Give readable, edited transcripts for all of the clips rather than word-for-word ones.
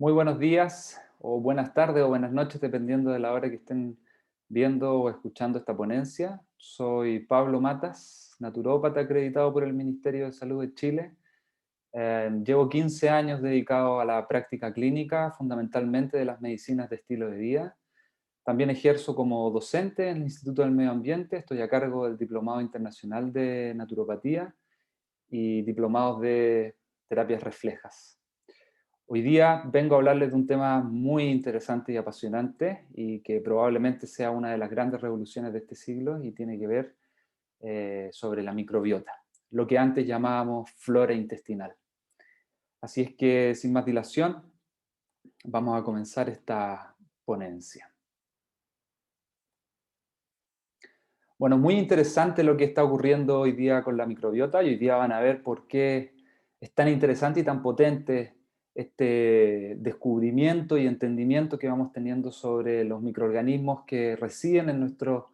Muy buenos días, o buenas tardes, o buenas noches, dependiendo de la hora que estén viendo o escuchando esta ponencia. Soy Pablo Matas, naturópata acreditado por el Ministerio de Salud de Chile. Llevo 15 años dedicado a la práctica clínica, fundamentalmente de las medicinas de estilo de vida. También ejerzo como docente en el Instituto del Medio Ambiente. Estoy a cargo del Diplomado Internacional de Naturopatía y diplomados de terapias reflejas. Hoy día vengo a hablarles de un tema muy interesante y apasionante y que probablemente sea una de las grandes revoluciones de este siglo y tiene que ver sobre la microbiota, lo que antes llamábamos flora intestinal. Así es que, sin más dilación, vamos a comenzar esta ponencia. Bueno, muy interesante lo que está ocurriendo hoy día con la microbiota y hoy día van a ver por qué es tan interesante y tan potente este descubrimiento y entendimiento que vamos teniendo sobre los microorganismos que residen en nuestro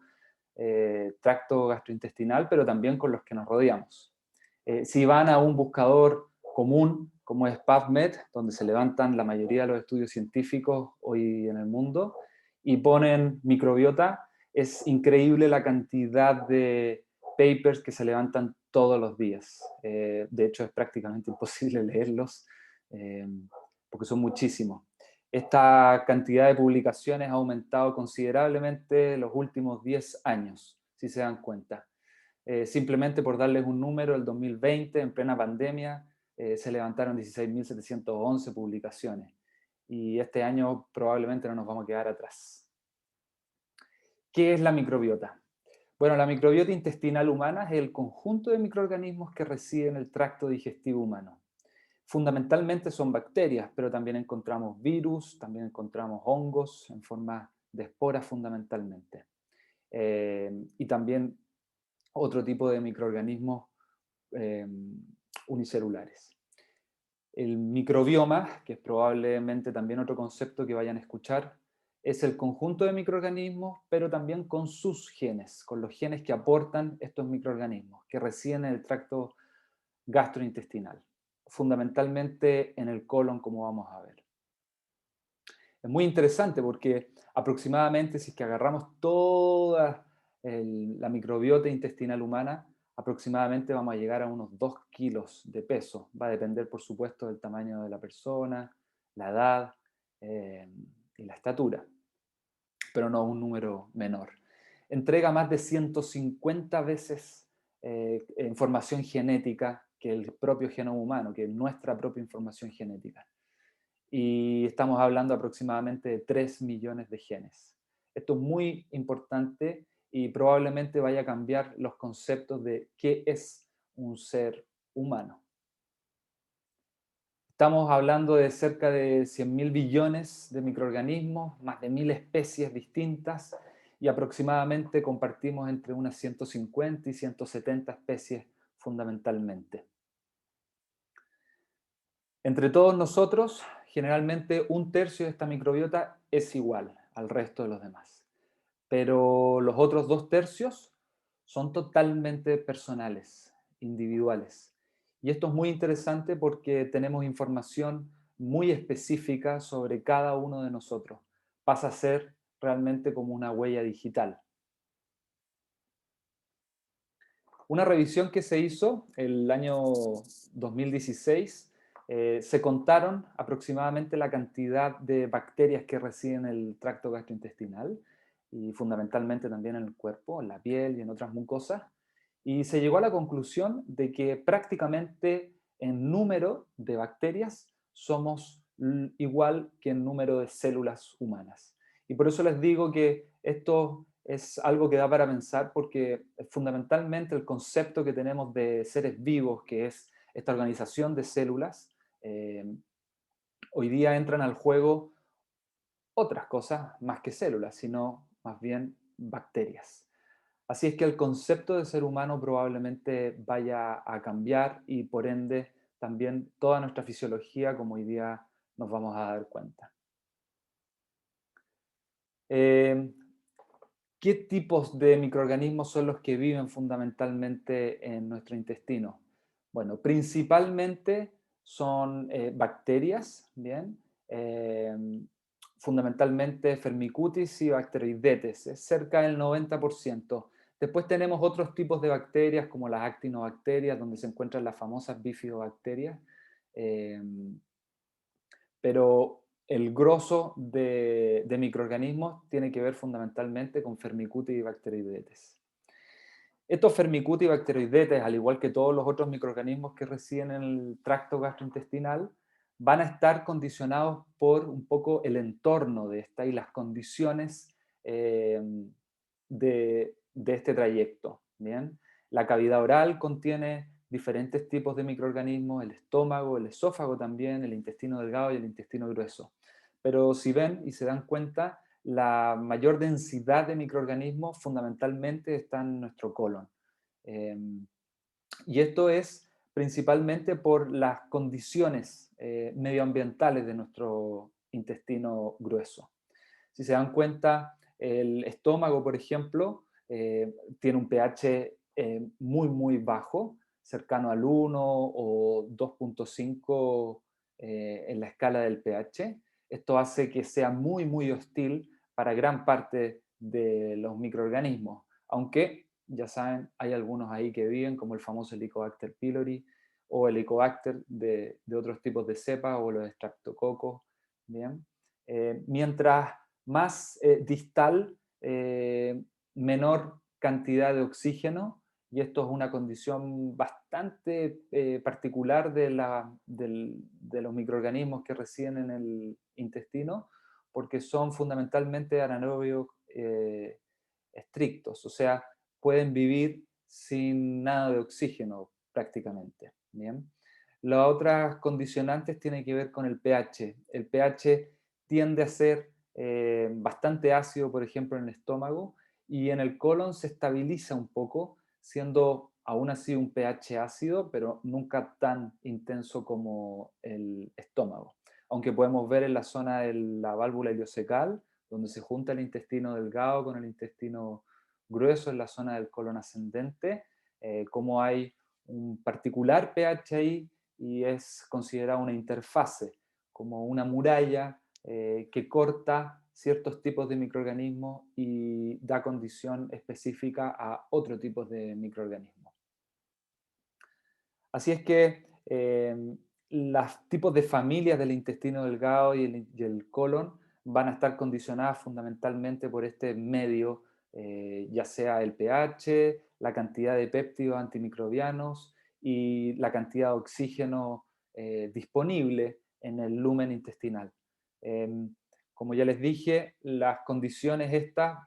tracto gastrointestinal, pero también con los que nos rodeamos. Si van a un buscador común como es PubMed, donde se levantan la mayoría de los estudios científicos hoy en el mundo, y ponen microbiota, es increíble la cantidad de papers que se levantan todos los días. De hecho, es prácticamente imposible leerlos eh, porque son muchísimos. Esta cantidad de publicaciones ha aumentado considerablemente los últimos 10 años, si se dan cuenta. Simplemente por darles un número, el 2020, en plena pandemia, se levantaron 16.711 publicaciones. Y este año probablemente no nos vamos a quedar atrás. ¿Qué es la microbiota? Bueno, la microbiota intestinal humana es el conjunto de microorganismos que residen en el tracto digestivo humano. Fundamentalmente son bacterias, pero también encontramos virus, también encontramos hongos en forma de esporas fundamentalmente. Y también otro tipo de microorganismos eh, unicelulares. El microbioma, que es probablemente también otro concepto que vayan a escuchar, es el conjunto de microorganismos, pero también con sus genes, con los genes que aportan estos microorganismos, que residen en el tracto gastrointestinal, fundamentalmente en el colon, como vamos a ver. Es muy interesante porque aproximadamente, si es que agarramos toda la microbiota intestinal humana, aproximadamente vamos a llegar a unos 2 kilos de peso. Va a depender, por supuesto, del tamaño de la persona, la edad eh, y la estatura, pero no un número menor. Entrega más de 150 veces información genética que el propio genoma humano, que nuestra propia información genética. Y estamos hablando aproximadamente de 3 millones de genes. Esto es muy importante y probablemente vaya a cambiar los conceptos de qué es un ser humano. Estamos hablando de cerca de 100.000 billones de microorganismos, más de 1.000 especies distintas y aproximadamente compartimos entre unas 150 y 170 especies fundamentalmente. Entre todos nosotros, generalmente un tercio de esta microbiota es igual al resto de los demás, pero los otros 2 tercios son totalmente personales, individuales. Y esto es muy interesante porque tenemos información muy específica sobre cada uno de nosotros. Pasa a ser realmente como una huella digital. Una revisión que se hizo el año 2016, se contaron aproximadamente la cantidad de bacterias que residen en el tracto gastrointestinal y fundamentalmente también en el cuerpo, en la piel y en otras mucosas, y se llegó a la conclusión de que prácticamente en número de bacterias somos igual que en número de células humanas. Y por eso les digo que esto es algo que da para pensar porque fundamentalmente el concepto que tenemos de seres vivos, que es esta organización de células, eh, hoy día entran al juego otras cosas más que células, sino más bien bacterias. Así es que el concepto de ser humano probablemente vaya a cambiar y por ende también toda nuestra fisiología, como hoy día nos vamos a dar cuenta. Eh, ¿Qué tipos de microorganismos son los que viven fundamentalmente en nuestro intestino? Bueno, principalmente son bacterias, ¿bien? eh, fundamentalmente Firmicutes y Bacteroidetes, es cerca del 90%. Después tenemos otros tipos de bacterias como las actinobacterias, donde se encuentran las famosas bifidobacterias, eh, pero el grosso de microorganismos tiene que ver fundamentalmente con Firmicutes y Bacteroidetes. Estos Firmicutes y Bacteroidetes, al igual que todos los otros microorganismos que residen en el tracto gastrointestinal, van a estar condicionados por un poco el entorno de esta y las condiciones de este trayecto. ¿Bien? La cavidad oral contiene diferentes tipos de microorganismos, el estómago, el esófago también, el intestino delgado y el intestino grueso. Pero si ven y se dan cuenta, la mayor densidad de microorganismos fundamentalmente está en nuestro colon. Y esto es principalmente por las condiciones medioambientales de nuestro intestino grueso. Si se dan cuenta, el estómago, por ejemplo, tiene un pH muy, muy bajo, cercano al 1 o 2,5 en la escala del pH. Esto hace que sea muy, muy hostil para gran parte de los microorganismos, aunque ya saben, hay algunos ahí que viven, como el famoso Helicobacter pylori o el Helicobacter de otros tipos de cepas o los Streptococcus. ¿Bien? Mientras más distal, menor cantidad de oxígeno, y esto es una condición bastante particular de los microorganismos que residen en el intestino, porque son fundamentalmente anaerobios estrictos, o sea, pueden vivir sin nada de oxígeno prácticamente. ¿Bien? Las otras condicionantes tienen que ver con el pH. El pH tiende a ser bastante ácido, por ejemplo, en el estómago, y en el colon se estabiliza un poco, siendo aún así un pH ácido, pero nunca tan intenso como el estómago. Aunque podemos ver en la zona de la válvula ileocecal, donde se junta el intestino delgado con el intestino grueso en la zona del colon ascendente, como hay un particular pH ahí y es considerada una interfase, como una muralla que corta ciertos tipos de microorganismos y da condición específica a otro tipo de microorganismos. Así es que los tipos de familias del intestino delgado y el colon van a estar condicionadas fundamentalmente por este medio, ya sea el pH, la cantidad de péptidos antimicrobianos y la cantidad de oxígeno disponible en el lumen intestinal. Como ya les dije, las condiciones estas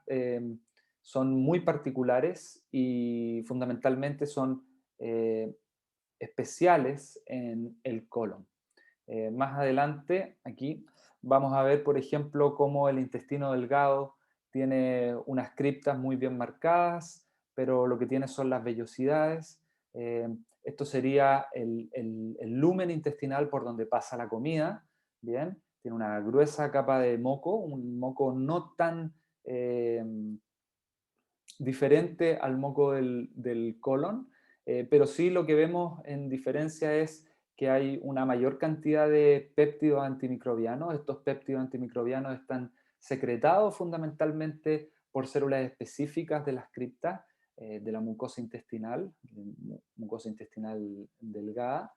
son muy particulares y fundamentalmente son especiales en el colon. Más adelante, aquí, vamos a ver, por ejemplo, cómo el intestino delgado tiene unas criptas muy bien marcadas, pero lo que tiene son las vellosidades. Esto sería el lumen intestinal por donde pasa la comida, ¿bien? Tiene una gruesa capa de moco, un moco no tan diferente al moco del colon, pero sí lo que vemos en diferencia es que hay una mayor cantidad de péptidos antimicrobianos. Estos péptidos antimicrobianos están secretados fundamentalmente por células específicas de las criptas, de la mucosa intestinal delgada,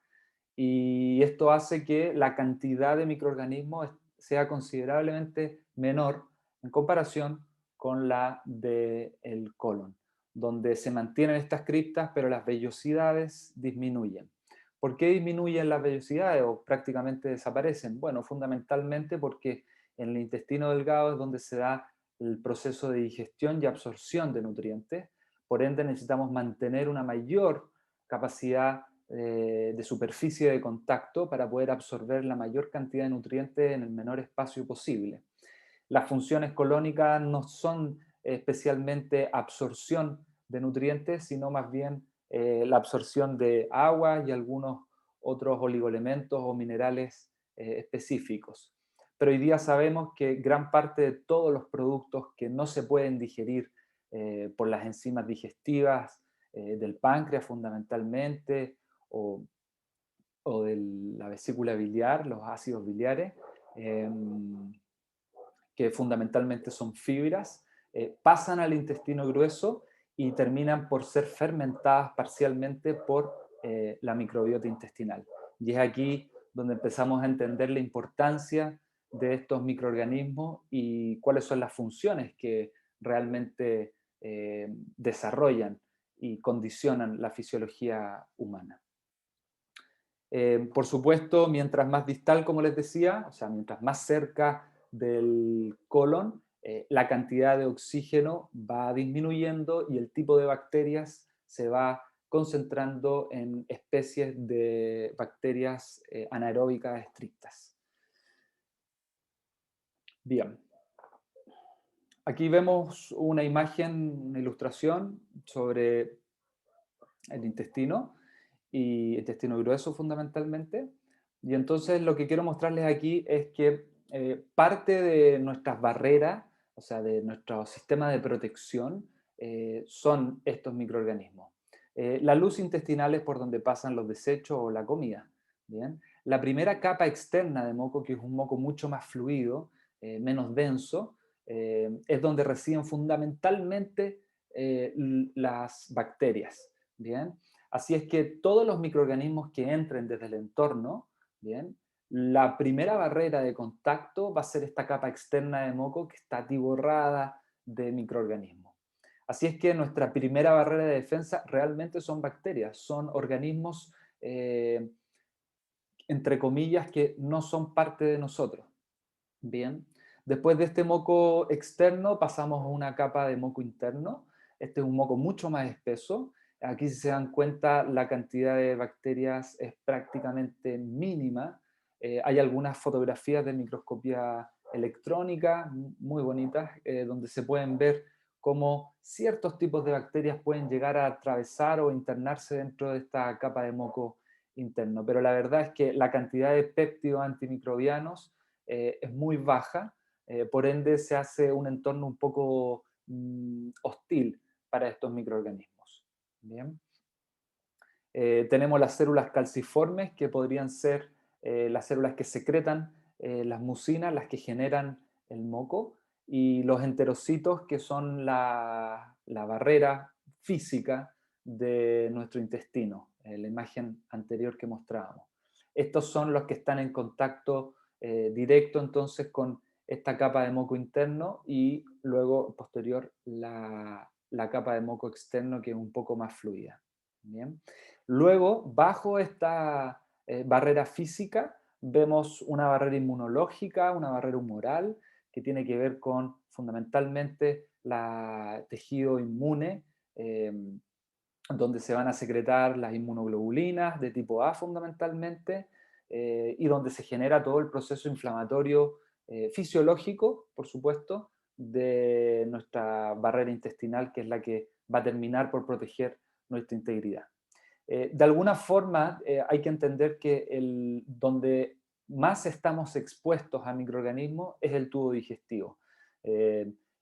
y esto hace que la cantidad de microorganismos sea considerablemente menor en comparación con la del colon, donde se mantienen estas criptas, pero las vellosidades disminuyen. ¿Por qué disminuyen las vellosidades o prácticamente desaparecen? Bueno, fundamentalmente porque en el intestino delgado es donde se da el proceso de digestión y absorción de nutrientes, por ende necesitamos mantener una mayor capacidad de superficie de contacto para poder absorber la mayor cantidad de nutrientes en el menor espacio posible. Las funciones colónicas no son especialmente absorción de nutrientes, sino más bien la absorción de agua y algunos otros oligoelementos o minerales específicos. Pero hoy día sabemos que gran parte de todos los productos que no se pueden digerir por las enzimas digestivas del páncreas fundamentalmente, o de la vesícula biliar, los ácidos biliares, que fundamentalmente son fibras, pasan al intestino grueso y terminan por ser fermentadas parcialmente por la microbiota intestinal. Y es aquí donde empezamos a entender la importancia de estos microorganismos y cuáles son las funciones que realmente desarrollan y condicionan la fisiología humana. Por supuesto, mientras más distal, como les decía, o sea, mientras más cerca del colon, la cantidad de oxígeno va disminuyendo y el tipo de bacterias se va concentrando en especies de bacterias anaeróbicas estrictas. Bien, aquí vemos una imagen, una ilustración sobre el intestino y intestino grueso fundamentalmente. Y entonces lo que quiero mostrarles aquí es que parte de nuestras barreras, o sea, de nuestro sistema de protección, son estos microorganismos. La luz intestinal es por donde pasan los desechos o la comida. ¿Bien? La primera capa externa de moco, que es un moco mucho más fluido, menos denso, es donde residen fundamentalmente las bacterias. ¿Bien? Así es que todos los microorganismos que entren desde el entorno, ¿bien? La primera barrera de contacto va a ser esta capa externa de moco que está atiborrada de microorganismos. Así es que nuestra primera barrera de defensa realmente son bacterias, son organismos, entre comillas, que no son parte de nosotros. Bien, después de este moco externo pasamos a una capa de moco interno. Este es un moco mucho más espeso. Aquí, si se dan cuenta, la cantidad de bacterias es prácticamente mínima. Hay algunas fotografías de microscopía electrónica muy bonitas, donde se pueden ver cómo ciertos tipos de bacterias pueden llegar a atravesar o internarse dentro de esta capa de moco interno. Pero la verdad es que la cantidad de péptidos antimicrobianos es muy baja, por ende se hace un entorno un poco hostil para estos microorganismos. Bien. Tenemos las células calciformes, que podrían ser las células que secretan las mucinas, las que generan el moco, y los enterocitos, que son la barrera física de nuestro intestino, la imagen anterior que mostrábamos. Estos son los que están en contacto directo entonces con esta capa de moco interno y luego posterior la capa de moco externo, que es un poco más fluida. Bien. Luego, bajo esta barrera física, vemos una barrera inmunológica, una barrera humoral, que tiene que ver con fundamentalmente el tejido inmune, donde se van a secretar las inmunoglobulinas de tipo A fundamentalmente, y donde se genera todo el proceso inflamatorio fisiológico, por supuesto, de nuestra barrera intestinal, que es la que va a terminar por proteger nuestra integridad. De alguna forma, hay que entender que donde más estamos expuestos a microorganismos es el tubo digestivo.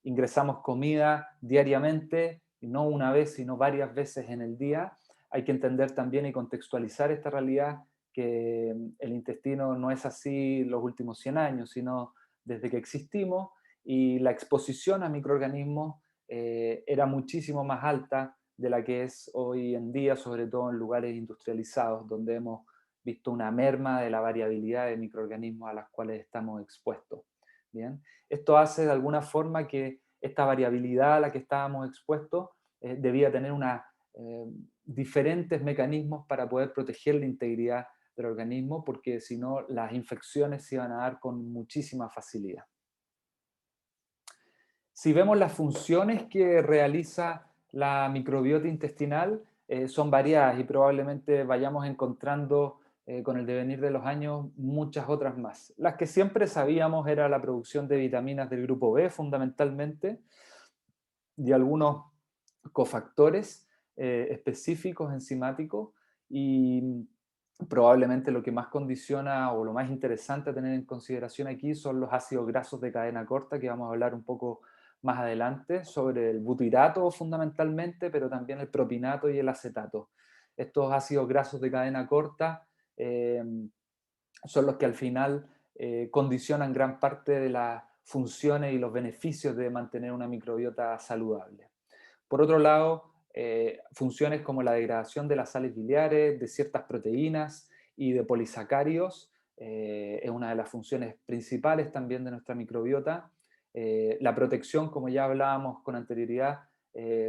Ingresamos comida diariamente, y no una vez, sino varias veces en el día. Hay que entender también y contextualizar esta realidad, que el intestino no es así los últimos 100 años, sino desde que existimos, y la exposición a microorganismos era muchísimo más alta de la que es hoy en día, sobre todo en lugares industrializados, donde hemos visto una merma de la variabilidad de microorganismos a las cuales estamos expuestos. Bien, esto hace de alguna forma que esta variabilidad a la que estábamos expuestos debía tener diferentes mecanismos para poder proteger la integridad del organismo, porque si no las infecciones se iban a dar con muchísima facilidad. Si vemos las funciones que realiza la microbiota intestinal, son variadas y probablemente vayamos encontrando con el devenir de los años muchas otras más. Las que siempre sabíamos era la producción de vitaminas del grupo B fundamentalmente, y algunos cofactores específicos enzimáticos, y probablemente lo que más condiciona o lo más interesante a tener en consideración aquí son los ácidos grasos de cadena corta, que vamos a hablar un poco más adelante, sobre el butyrato fundamentalmente, pero también el propinato y el acetato. Estos ácidos grasos de cadena corta son los que al final condicionan gran parte de las funciones y los beneficios de mantener una microbiota saludable. Por otro lado, funciones como la degradación de las sales biliares, de ciertas proteínas y de polisacáridos es una de las funciones principales también de nuestra microbiota. La protección, como ya hablábamos con anterioridad,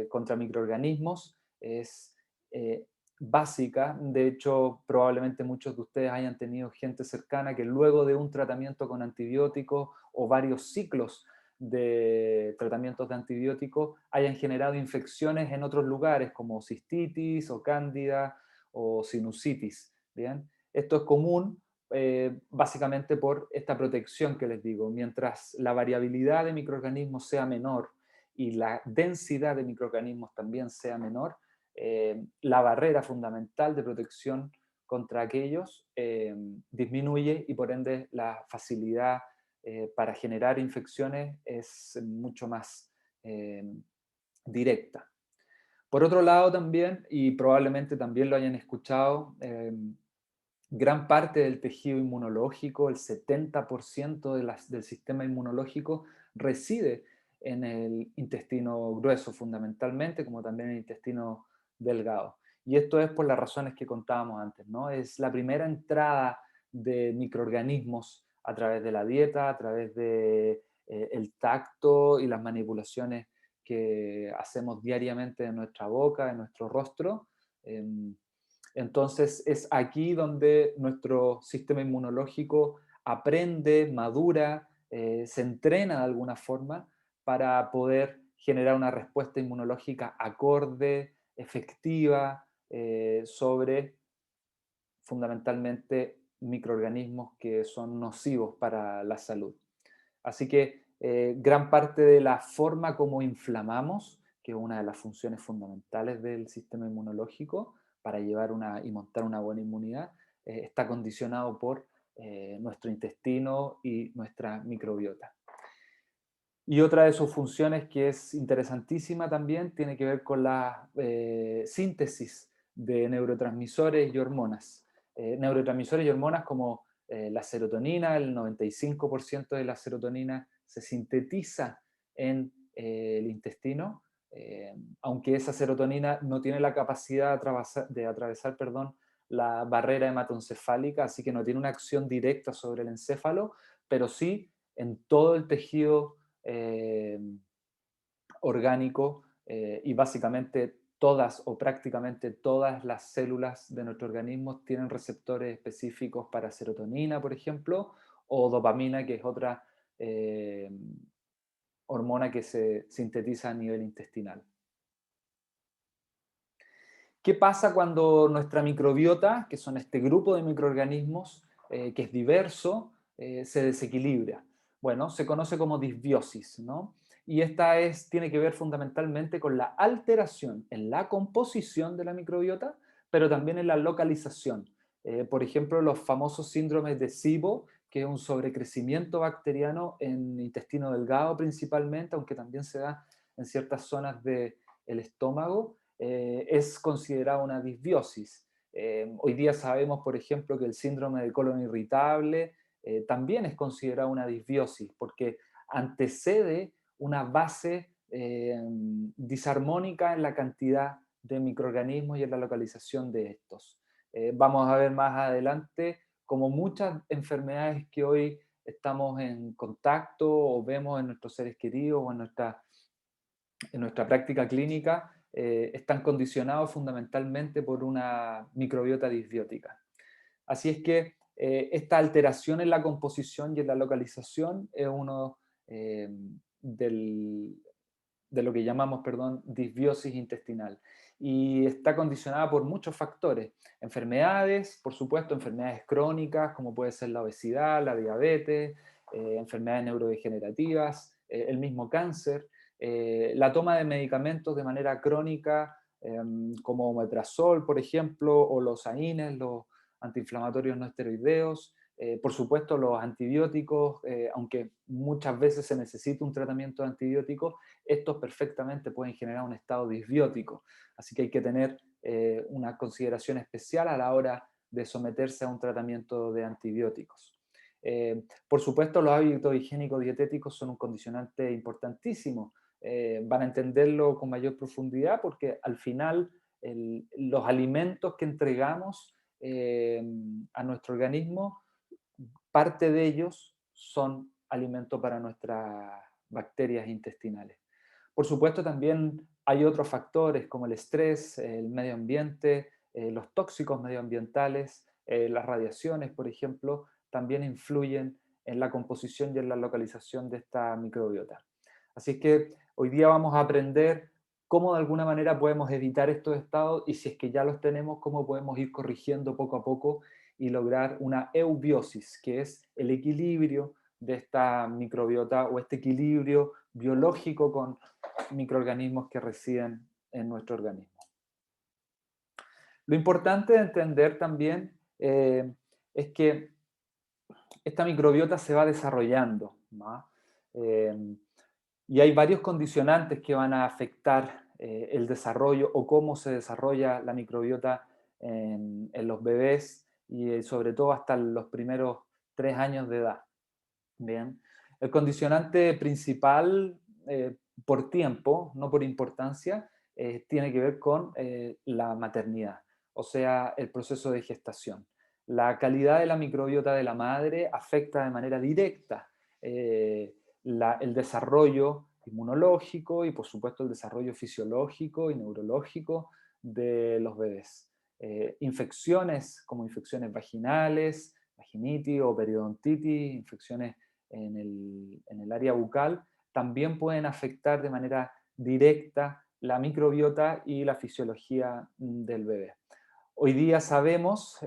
contra microorganismos es eh, básica. De hecho, probablemente muchos de ustedes hayan tenido gente cercana que luego de un tratamiento con antibióticos o varios ciclos de tratamientos de antibióticos hayan generado infecciones en otros lugares como cistitis o cándida o sinusitis. ¿Bien? Esto es común básicamente por esta protección que les digo. Mientras la variabilidad de microorganismos sea menor y la densidad de microorganismos también sea menor, la barrera fundamental de protección contra aquellos disminuye y por ende la facilidad para generar infecciones es mucho más eh, directa. Por otro lado también, y probablemente también lo hayan escuchado, gran parte del tejido inmunológico, el 70% del sistema inmunológico reside en el intestino grueso fundamentalmente, como también en el intestino delgado. Y esto es por las razones que contábamos antes, ¿no? Es la primera entrada de microorganismos a través de la dieta, a través de el tacto y las manipulaciones que hacemos diariamente en nuestra boca, en nuestro rostro. Entonces es aquí donde nuestro sistema inmunológico aprende, madura, se entrena de alguna forma para poder generar una respuesta inmunológica acorde, efectiva, sobre fundamentalmente microorganismos que son nocivos para la salud. Así que gran parte de la forma como inflamamos, que es una de las funciones fundamentales del sistema inmunológico para llevar y montar una buena inmunidad, está condicionado por nuestro intestino y nuestra microbiota. Y otra de sus funciones que es interesantísima también tiene que ver con la síntesis de neurotransmisores y hormonas. Neurotransmisores y hormonas como la serotonina, el 95% de la serotonina se sintetiza en el intestino, aunque esa serotonina no tiene la capacidad de atravesar, perdón, la barrera hematoencefálica, así que no tiene una acción directa sobre el encéfalo, pero sí en todo el tejido eh, orgánico y básicamente todas o prácticamente todas las células de nuestro organismo tienen receptores específicos para serotonina, por ejemplo, o dopamina, que es otra eh, hormona que se sintetiza a nivel intestinal. ¿Qué pasa cuando nuestra microbiota, que son este grupo de microorganismos, que es diverso, se desequilibra? Bueno, se conoce como disbiosis, ¿no? Y esta tiene que ver fundamentalmente con la alteración en la composición de la microbiota, pero también en la localización. Por ejemplo, los famosos síndromes de SIBO, que es un sobrecrecimiento bacteriano en intestino delgado principalmente, aunque también se da en ciertas zonas del estómago, es considerada una disbiosis. Hoy día sabemos, por ejemplo, que el síndrome de colon irritable también es considerada una disbiosis porque antecede una base disarmónica en la cantidad de microorganismos y en la localización de estos. Vamos a ver más adelante como muchas enfermedades que hoy estamos en contacto o vemos en nuestros seres queridos o en nuestra práctica clínica están condicionados fundamentalmente por una microbiota disbiótica. Así es que esta alteración en la composición y en la localización es uno del, de lo que llamamos, perdón, disbiosis intestinal. Y está condicionada por muchos factores. Enfermedades, por supuesto, enfermedades crónicas, como puede ser la obesidad, la diabetes, enfermedades neurodegenerativas, el mismo cáncer, la toma de medicamentos de manera crónica, como omeprazol, por ejemplo, o los AINES, los antiinflamatorios no esteroideos, por supuesto los antibióticos, aunque muchas veces se necesita un tratamiento de antibióticos, estos perfectamente pueden generar un estado disbiótico. Así que hay que tener una consideración especial a la hora de someterse a un tratamiento de antibióticos. Por supuesto, los hábitos higiénicos dietéticos son un condicionante importantísimo. Van a entenderlo con mayor profundidad porque al final los alimentos que entregamos a nuestro organismo, parte de ellos son alimentos para nuestras bacterias intestinales. Por supuesto, también hay otros factores como el estrés, el medio ambiente, los tóxicos medioambientales, las radiaciones, por ejemplo, también influyen en la composición y en la localización de esta microbiota. Así es que hoy día vamos a aprender cómo de alguna manera podemos evitar estos estados y si es que ya los tenemos, cómo podemos ir corrigiendo poco a poco y lograr una eubiosis, que es el equilibrio de esta microbiota o este equilibrio biológico con microorganismos que residen en nuestro organismo. Lo importante de entender también es que esta microbiota se va desarrollando, ¿no? Y hay varios condicionantes que van a afectar el desarrollo o cómo se desarrolla la microbiota en los bebés y sobre todo hasta los primeros 3 años de edad. Bien. El condicionante principal por tiempo, no por importancia, tiene que ver con la maternidad, o sea, el proceso de gestación. La calidad de la microbiota de la madre afecta de manera directa el desarrollo inmunológico y, por supuesto, el desarrollo fisiológico y neurológico de los bebés. Infecciones como infecciones vaginales, vaginitis o periodontitis, infecciones en el área bucal, también pueden afectar de manera directa la microbiota y la fisiología del bebé. Hoy día sabemos,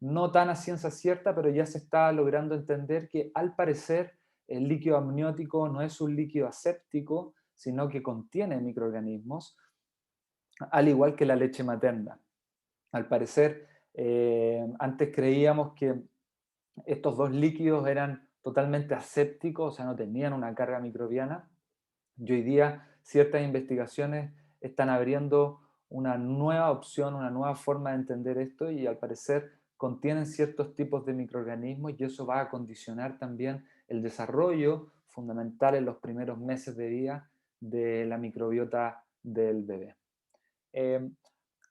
no tan a ciencia cierta, pero ya se está logrando entender que al parecer el líquido amniótico no es un líquido aséptico, sino que contiene microorganismos, al igual que la leche materna. Al parecer, antes creíamos que estos dos líquidos eran totalmente asépticos, o sea, no tenían una carga microbiana. Y hoy día ciertas investigaciones están abriendo una nueva opción, una nueva forma de entender esto y al parecer contienen ciertos tipos de microorganismos y eso va a condicionar también el desarrollo fundamental en los primeros meses de vida de la microbiota del bebé.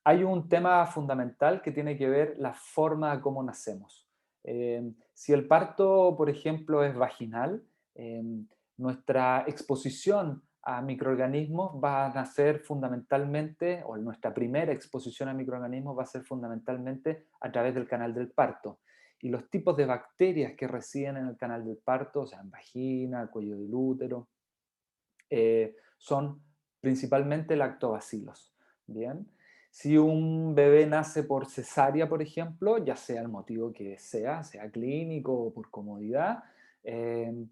Hay un tema fundamental que tiene que ver la forma de cómo nacemos. Si el parto, por ejemplo, es vaginal, nuestra exposición a microorganismos va a nacer fundamentalmente, o nuestra primera exposición a microorganismos va a ser fundamentalmente a través del canal del parto. Y los tipos de bacterias que residen en el canal del parto, o sea, en vagina, cuello del útero, son principalmente lactobacilos. Bien. Si un bebé nace por cesárea, por ejemplo, ya sea el motivo que sea clínico o por comodidad, el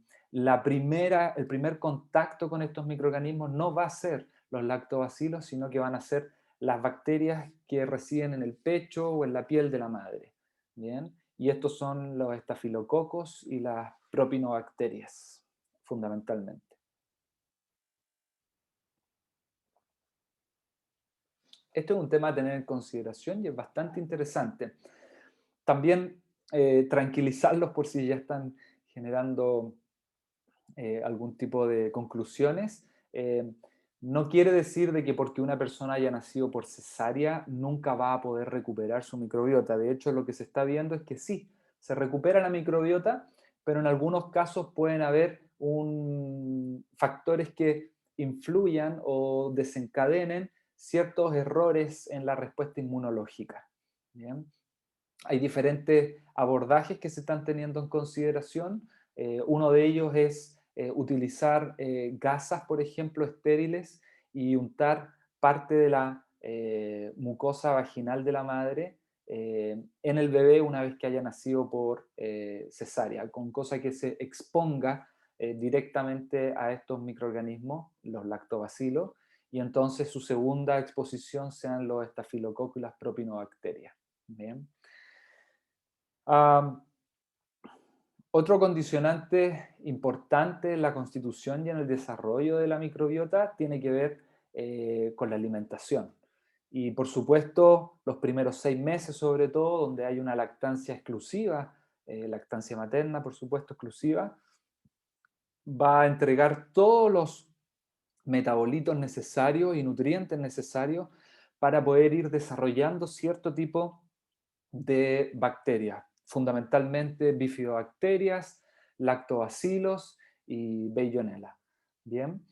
primer contacto con estos microorganismos no va a ser los lactobacilos, sino que van a ser las bacterias que residen en el pecho o en la piel de la madre. Bien. Y estos son los estafilococos y las propinobacterias, fundamentalmente. Esto es un tema a tener en consideración y es bastante interesante. También tranquilizarlos por si ya están generando algún tipo de conclusiones. No quiere decir de que porque una persona haya nacido por cesárea nunca va a poder recuperar su microbiota. De hecho, lo que se está viendo es que sí, se recupera la microbiota, pero en algunos casos pueden haber factores que influyan o desencadenen ciertos errores en la respuesta inmunológica. ¿Bien? Hay diferentes abordajes que se están teniendo en consideración. Uno de ellos es utilizar gasas, por ejemplo, estériles y untar parte de la mucosa vaginal de la madre en el bebé una vez que haya nacido por cesárea, con cosa que se exponga directamente a estos microorganismos, los lactobacilos, y entonces su segunda exposición sean los estafilococos y las propinobacterias. Bien. Um, Otro condicionante importante en la constitución y en el desarrollo de la microbiota tiene que ver con la alimentación. Y por supuesto, los primeros 6 meses sobre todo, donde hay una lactancia exclusiva lactancia materna, por supuesto, exclusiva, va a entregar todos los metabolitos necesarios y nutrientes necesarios para poder ir desarrollando cierto tipo de bacterias, fundamentalmente bifidobacterias, lactobacilos y Bellonella. Bien.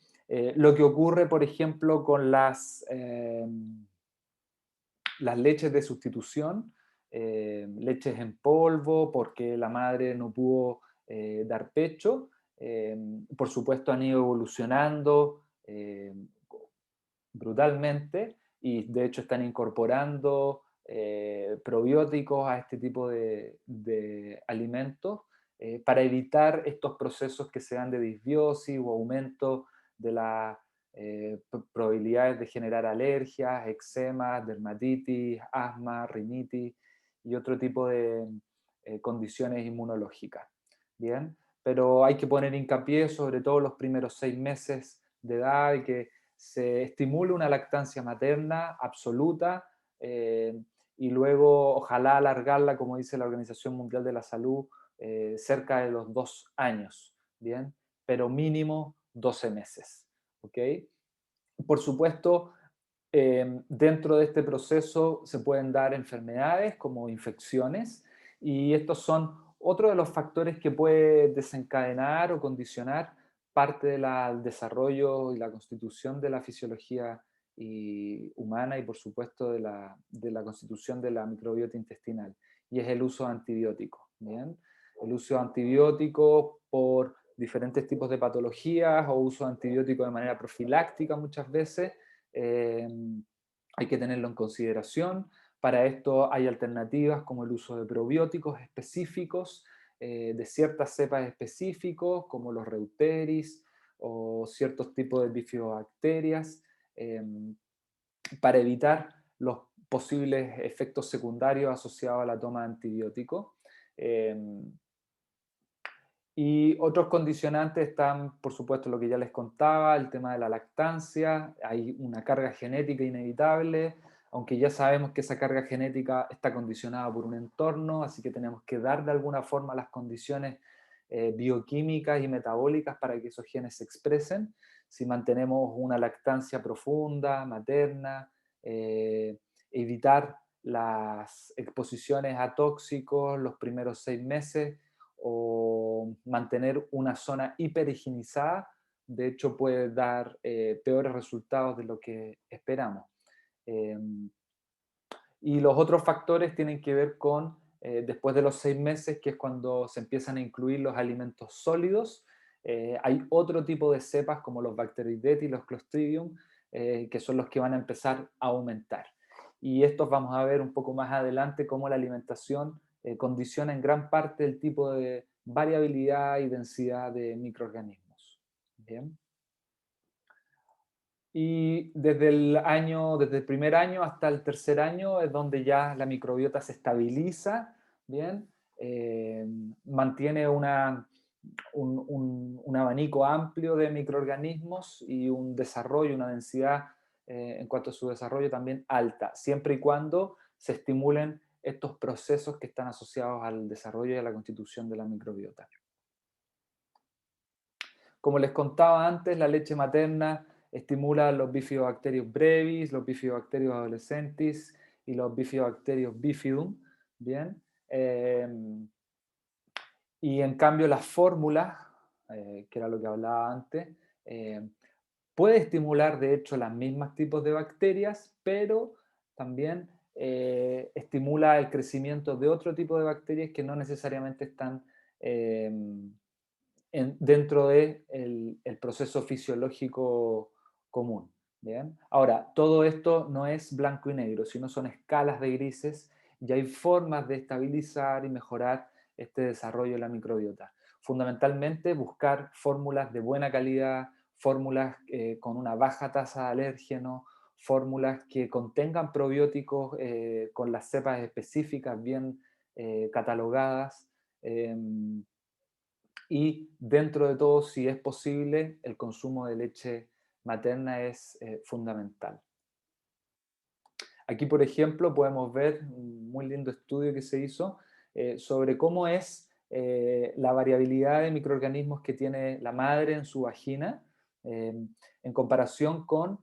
Lo que ocurre, por ejemplo, con las leches de sustitución, leches en polvo, porque la madre no pudo dar pecho, por supuesto han ido evolucionando brutalmente y de hecho están incorporando probióticos a este tipo de alimentos para evitar estos procesos que se dan de disbiosis o aumento de las probabilidades de generar alergias, eczemas, dermatitis, asma, rinitis y otro tipo de condiciones inmunológicas. Bien, pero hay que poner hincapié sobre todo los primeros 6 meses de edad y que se estimule una lactancia materna absoluta y luego ojalá alargarla, como dice la Organización Mundial de la Salud, cerca de los 2 años, ¿bien? Pero mínimo 12 meses, ¿ok? Por supuesto, dentro de este proceso se pueden dar enfermedades como infecciones y estos son otro de los factores que puede desencadenar o condicionar parte del desarrollo y la constitución de la fisiología humana y por supuesto de la constitución de la microbiota intestinal y es el uso de antibióticos. ¿Bien? El uso de antibióticos por diferentes tipos de patologías o uso de antibióticos de manera profiláctica muchas veces eh, hay que tenerlo en consideración. Para esto hay alternativas como el uso de probióticos específicos, de ciertas cepas específicos, como los Reuteris o ciertos tipos de bifidobacterias, eh, para evitar los posibles efectos secundarios asociados a la toma de antibióticos. Eh, y otros condicionantes están, por supuesto, lo que ya les contaba, el tema de la lactancia, hay una carga genética inevitable, aunque ya sabemos que esa carga genética está condicionada por un entorno, así que tenemos que dar de alguna forma las condiciones bioquímicas y metabólicas para que esos genes se expresen. Si mantenemos una lactancia profunda, materna, evitar las exposiciones a tóxicos los primeros 6 meses, o mantener una zona hiperhigienizada, de hecho puede dar peores resultados de lo que esperamos. Eh, y los otros factores tienen que ver con después de los 6 meses, que es cuando se empiezan a incluir los alimentos sólidos. Hay otro tipo de cepas como los Bacteroidetes y los Clostridium, que son los que van a empezar a aumentar. Y estos vamos a ver un poco más adelante cómo la alimentación condiciona en gran parte el tipo de variabilidad y densidad de microorganismos. Bien. Y desde el primer año hasta el tercer año es donde ya la microbiota se estabiliza, ¿bien? Mantiene un abanico amplio de microorganismos y un desarrollo, una densidad en cuanto a su desarrollo también alta, siempre y cuando se estimulen estos procesos que están asociados al desarrollo y a la constitución de la microbiota. Como les contaba antes, la leche materna estimula los bifidobacterios brevis, los bifidobacterios adolescentis y los bifidobacterios bifidum, ¿bien? Y en cambio las fórmulas, que era lo que hablaba antes, eh, puede estimular de hecho los mismos tipos de bacterias, pero también estimula el crecimiento de otro tipo de bacterias que no necesariamente están eh, dentro del de el proceso fisiológico común. ¿Bien? Ahora, todo esto no es blanco y negro, sino son escalas de grises y hay formas de estabilizar y mejorar este desarrollo de la microbiota. Fundamentalmente buscar fórmulas de buena calidad, fórmulas con una baja tasa de alérgeno, fórmulas que contengan probióticos con las cepas específicas bien catalogadas. Y dentro de todo, si es posible, el consumo de leche materna es fundamental. Aquí, por ejemplo, podemos ver un muy lindo estudio que se hizo sobre cómo es la variabilidad de microorganismos que tiene la madre en su vagina en comparación con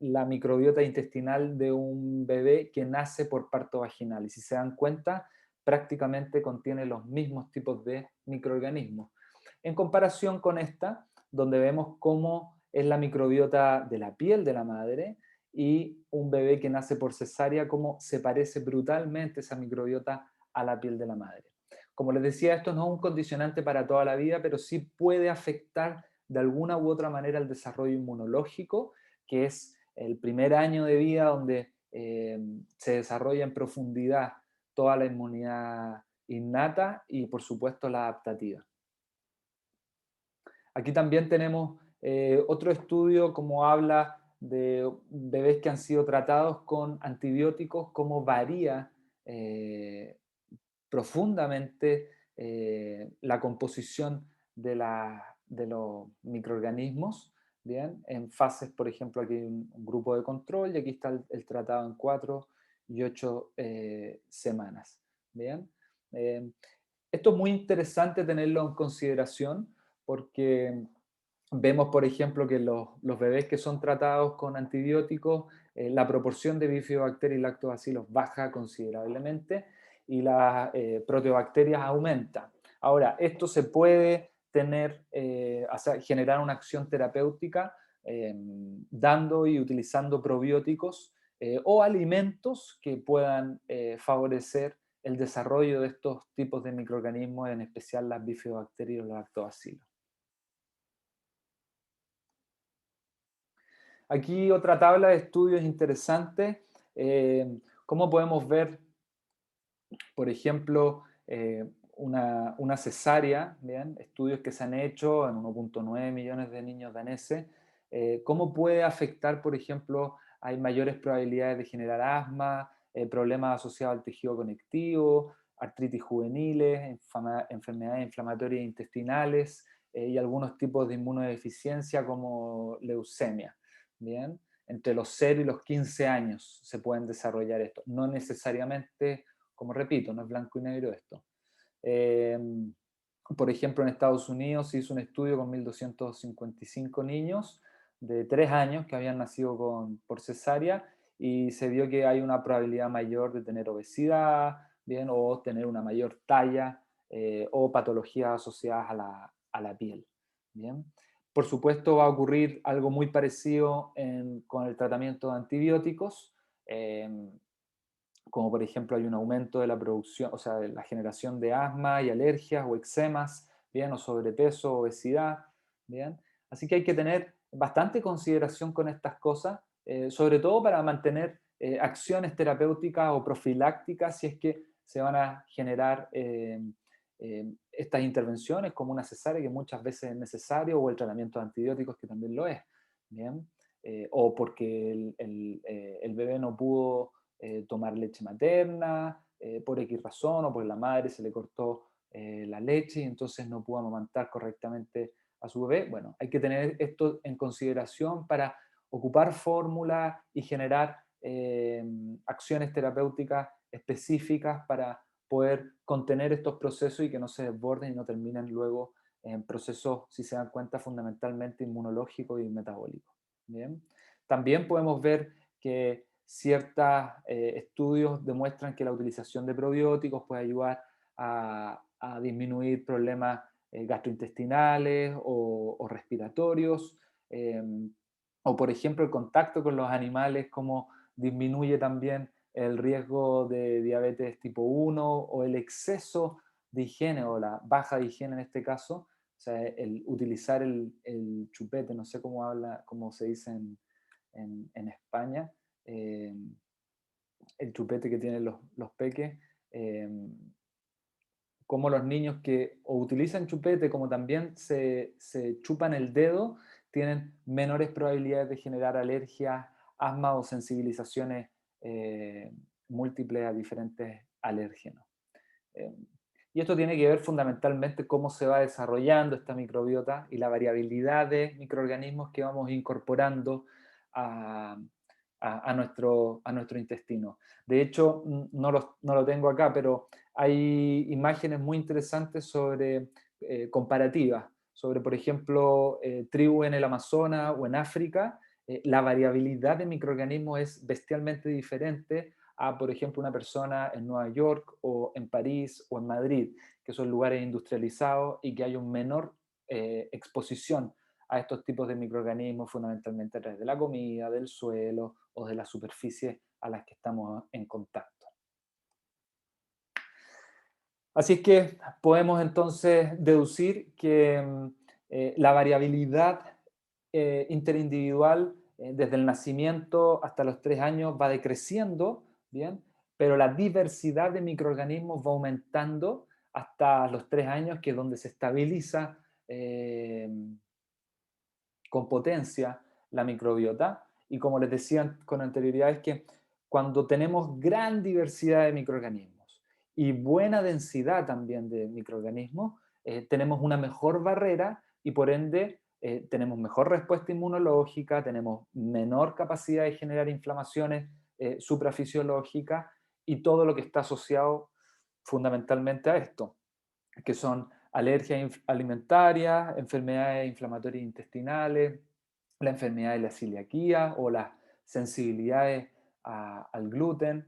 la microbiota intestinal de un bebé que nace por parto vaginal. Y si se dan cuenta, prácticamente contiene los mismos tipos de microorganismos. En comparación con esta, donde vemos cómo es la microbiota de la piel de la madre y un bebé que nace por cesárea, cómo se parece brutalmente esa microbiota a la piel de la madre. Como les decía, esto no es un condicionante para toda la vida, pero sí puede afectar de alguna u otra manera el desarrollo inmunológico, que es el primer año de vida donde se desarrolla en profundidad toda la inmunidad innata y por supuesto la adaptativa. Aquí también tenemos otro estudio como habla de bebés que han sido tratados con antibióticos, cómo varía profundamente la composición de los microorganismos, ¿bien? En fases, por ejemplo, aquí hay un grupo de control y aquí está el tratado en 4 y 8 semanas, ¿bien? Eh, Esto es muy interesante tenerlo en consideración porque vemos, por ejemplo, que los bebés que son tratados con antibióticos, la proporción de bifidobacterias y lactobacilos baja considerablemente y las proteobacterias aumentan. Ahora, esto se puede tener, o sea, generar una acción terapéutica dando y utilizando probióticos o alimentos que puedan favorecer el desarrollo de estos tipos de microorganismos, en especial las bifidobacterias y los lactobacilos. Aquí otra tabla de estudios interesante. ¿Cómo podemos ver, por ejemplo, una cesárea? ¿Bien? Estudios que se han hecho en 1,9 millones de niños daneses. ¿Cómo puede afectar, por ejemplo, hay mayores probabilidades de generar asma, problemas asociados al tejido conectivo, artritis juveniles, enfermedades inflamatorias intestinales y algunos tipos de inmunodeficiencia como leucemia? Bien, entre los 0 y los 15 años se pueden desarrollar esto. No necesariamente, como repito, no es blanco y negro esto. Eh, por ejemplo, en Estados Unidos se hizo un estudio con 1.255 niños de 3 años que habían nacido por cesárea y se vio que hay una probabilidad mayor de tener obesidad, bien, o tener una mayor talla o patologías asociadas a la piel. Bien. Por supuesto, va a ocurrir algo muy parecido con el tratamiento de antibióticos, eh, como por ejemplo hay un aumento de la producción, o sea, de la generación de asma y alergias o eczemas, bien, o sobrepeso, obesidad, bien. Así que hay que tener bastante consideración con estas cosas, sobre todo para mantener acciones terapéuticas o profilácticas si es que se van a generar estas intervenciones como una cesárea que muchas veces es necesario o el tratamiento de antibióticos que también lo es, bien. O porque el bebé no pudo tomar leche materna por X razón o porque la madre se le cortó la leche y entonces no pudo amamantar correctamente a su bebé. Bueno, hay que tener esto en consideración para ocupar fórmulas y generar acciones terapéuticas específicas para poder contener estos procesos y que no se desborden y no terminen luego en procesos, si se dan cuenta, fundamentalmente inmunológicos y metabólicos. Bien. También podemos ver que ciertos estudios demuestran que la utilización de probióticos puede ayudar a disminuir problemas gastrointestinales o respiratorios, eh, o por ejemplo el contacto con los animales, como disminuye también el riesgo de diabetes tipo 1 o el exceso de higiene o la baja de higiene en este caso, o sea, el utilizar el chupete, no sé cómo habla, cómo se dice en España, eh, el chupete que tienen los peques, eh, como los niños que o utilizan chupete como también se chupan el dedo, tienen menores probabilidades de generar alergias, asma o sensibilizaciones múltiples a diferentes alérgenos. Eh, y esto tiene que ver fundamentalmente cómo se va desarrollando esta microbiota y la variabilidad de microorganismos que vamos incorporando a, a nuestro intestino. De hecho, no lo tengo acá, pero hay imágenes muy interesantes sobre comparativas, sobre, por ejemplo, tribus en el Amazonas o en África. La variabilidad de microorganismos es bestialmente diferente a, por ejemplo, una persona en Nueva York o en París o en Madrid, que son lugares industrializados y que hay un menor exposición a estos tipos de microorganismos, fundamentalmente a través de la comida, del suelo o de la superficie a las que estamos en contacto. Así es que podemos entonces deducir que la variabilidad interindividual desde el nacimiento hasta los 3 años va decreciendo, ¿bien? Pero la diversidad de microorganismos va aumentando hasta los 3 años, que es donde se estabiliza con potencia la microbiota. Y como les decía con anterioridad, es que cuando tenemos gran diversidad de microorganismos y buena densidad también de microorganismos, tenemos una mejor barrera y por ende tenemos mejor respuesta inmunológica, tenemos menor capacidad de generar inflamaciones suprafisiológicas y todo lo que está asociado fundamentalmente a esto, que son alergias alimentarias, enfermedades inflamatorias intestinales, la enfermedad de la celiaquía o las sensibilidades al gluten,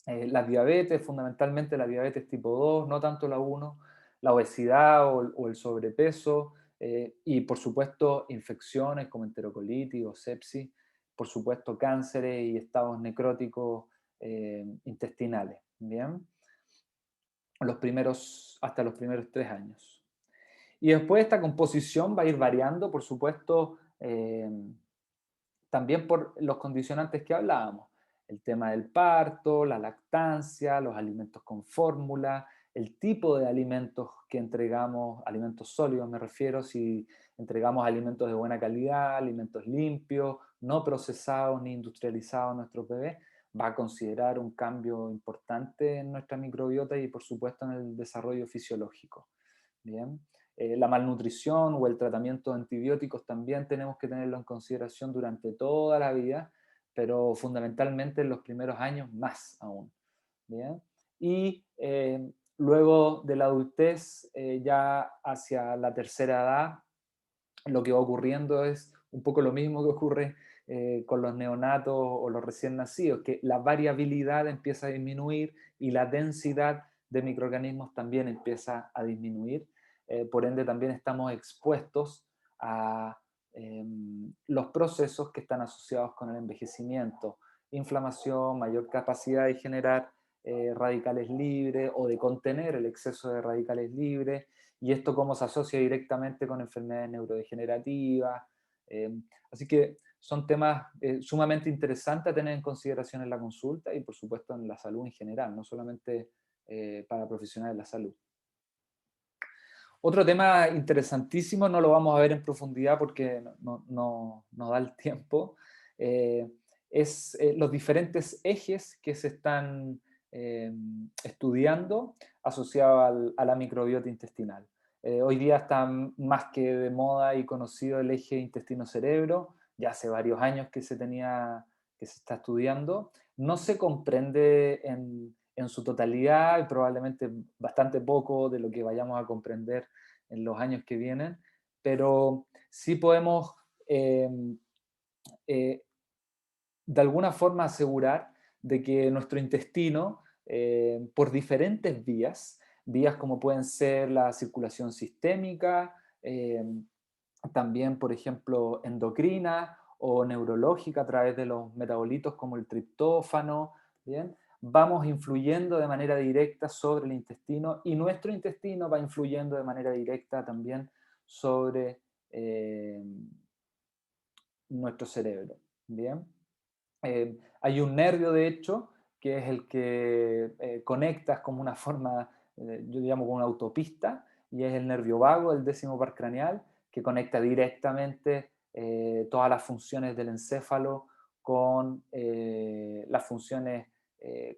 la diabetes, fundamentalmente la diabetes tipo 2, no tanto la 1, la obesidad o el sobrepeso, y por supuesto infecciones como enterocolitis o sepsis, por supuesto cánceres y estados necróticos intestinales, ¿bien? Hasta los primeros 3 años. Y después esta composición va a ir variando, por supuesto, también por los condicionantes que hablábamos. El tema del parto, la lactancia, los alimentos con fórmula, el tipo de alimentos que entregamos, alimentos sólidos me refiero, si entregamos alimentos de buena calidad, alimentos limpios, no procesados ni industrializados a nuestros bebés, va a considerar un cambio importante en nuestra microbiota y por supuesto en el desarrollo fisiológico. Bien. La malnutrición o el tratamiento de antibióticos también tenemos que tenerlo en consideración durante toda la vida, pero fundamentalmente en los primeros años más aún. ¿Bien? Y luego de la adultez, ya hacia la tercera edad, lo que va ocurriendo es un poco lo mismo que ocurre con los neonatos o los recién nacidos, que la variabilidad empieza a disminuir y la densidad de microorganismos también empieza a disminuir. Por ende, también estamos expuestos a los procesos que están asociados con el envejecimiento, inflamación, mayor capacidad de generar radicales libres o de contener el exceso de radicales libres, y esto cómo se asocia directamente con enfermedades neurodegenerativas. Así que son temas sumamente interesantes a tener en consideración en la consulta y por supuesto en la salud en general, no solamente para profesionales de la salud. Otro tema interesantísimo, no lo vamos a ver en profundidad porque no da el tiempo, es los diferentes ejes que se están estudiando asociados a la microbiota intestinal. Hoy día está más que de moda y conocido el eje intestino-cerebro, ya hace varios años que se está estudiando. No se comprende en su totalidad y probablemente bastante poco de lo que vayamos a comprender en los años que vienen, pero sí podemos eh, eh, de alguna forma asegurar de que nuestro intestino, por diferentes vías como pueden ser la circulación sistémica, también, por ejemplo, endocrina o neurológica a través de los metabolitos como el triptófano, ¿bien? Vamos influyendo de manera directa sobre el intestino y nuestro intestino va influyendo de manera directa también sobre nuestro cerebro, ¿bien? Hay un nervio, de hecho, que es el que conecta como una forma, yo llamo como una autopista, y es el nervio vago, el décimo par craneal, que conecta directamente todas las funciones del encéfalo con las funciones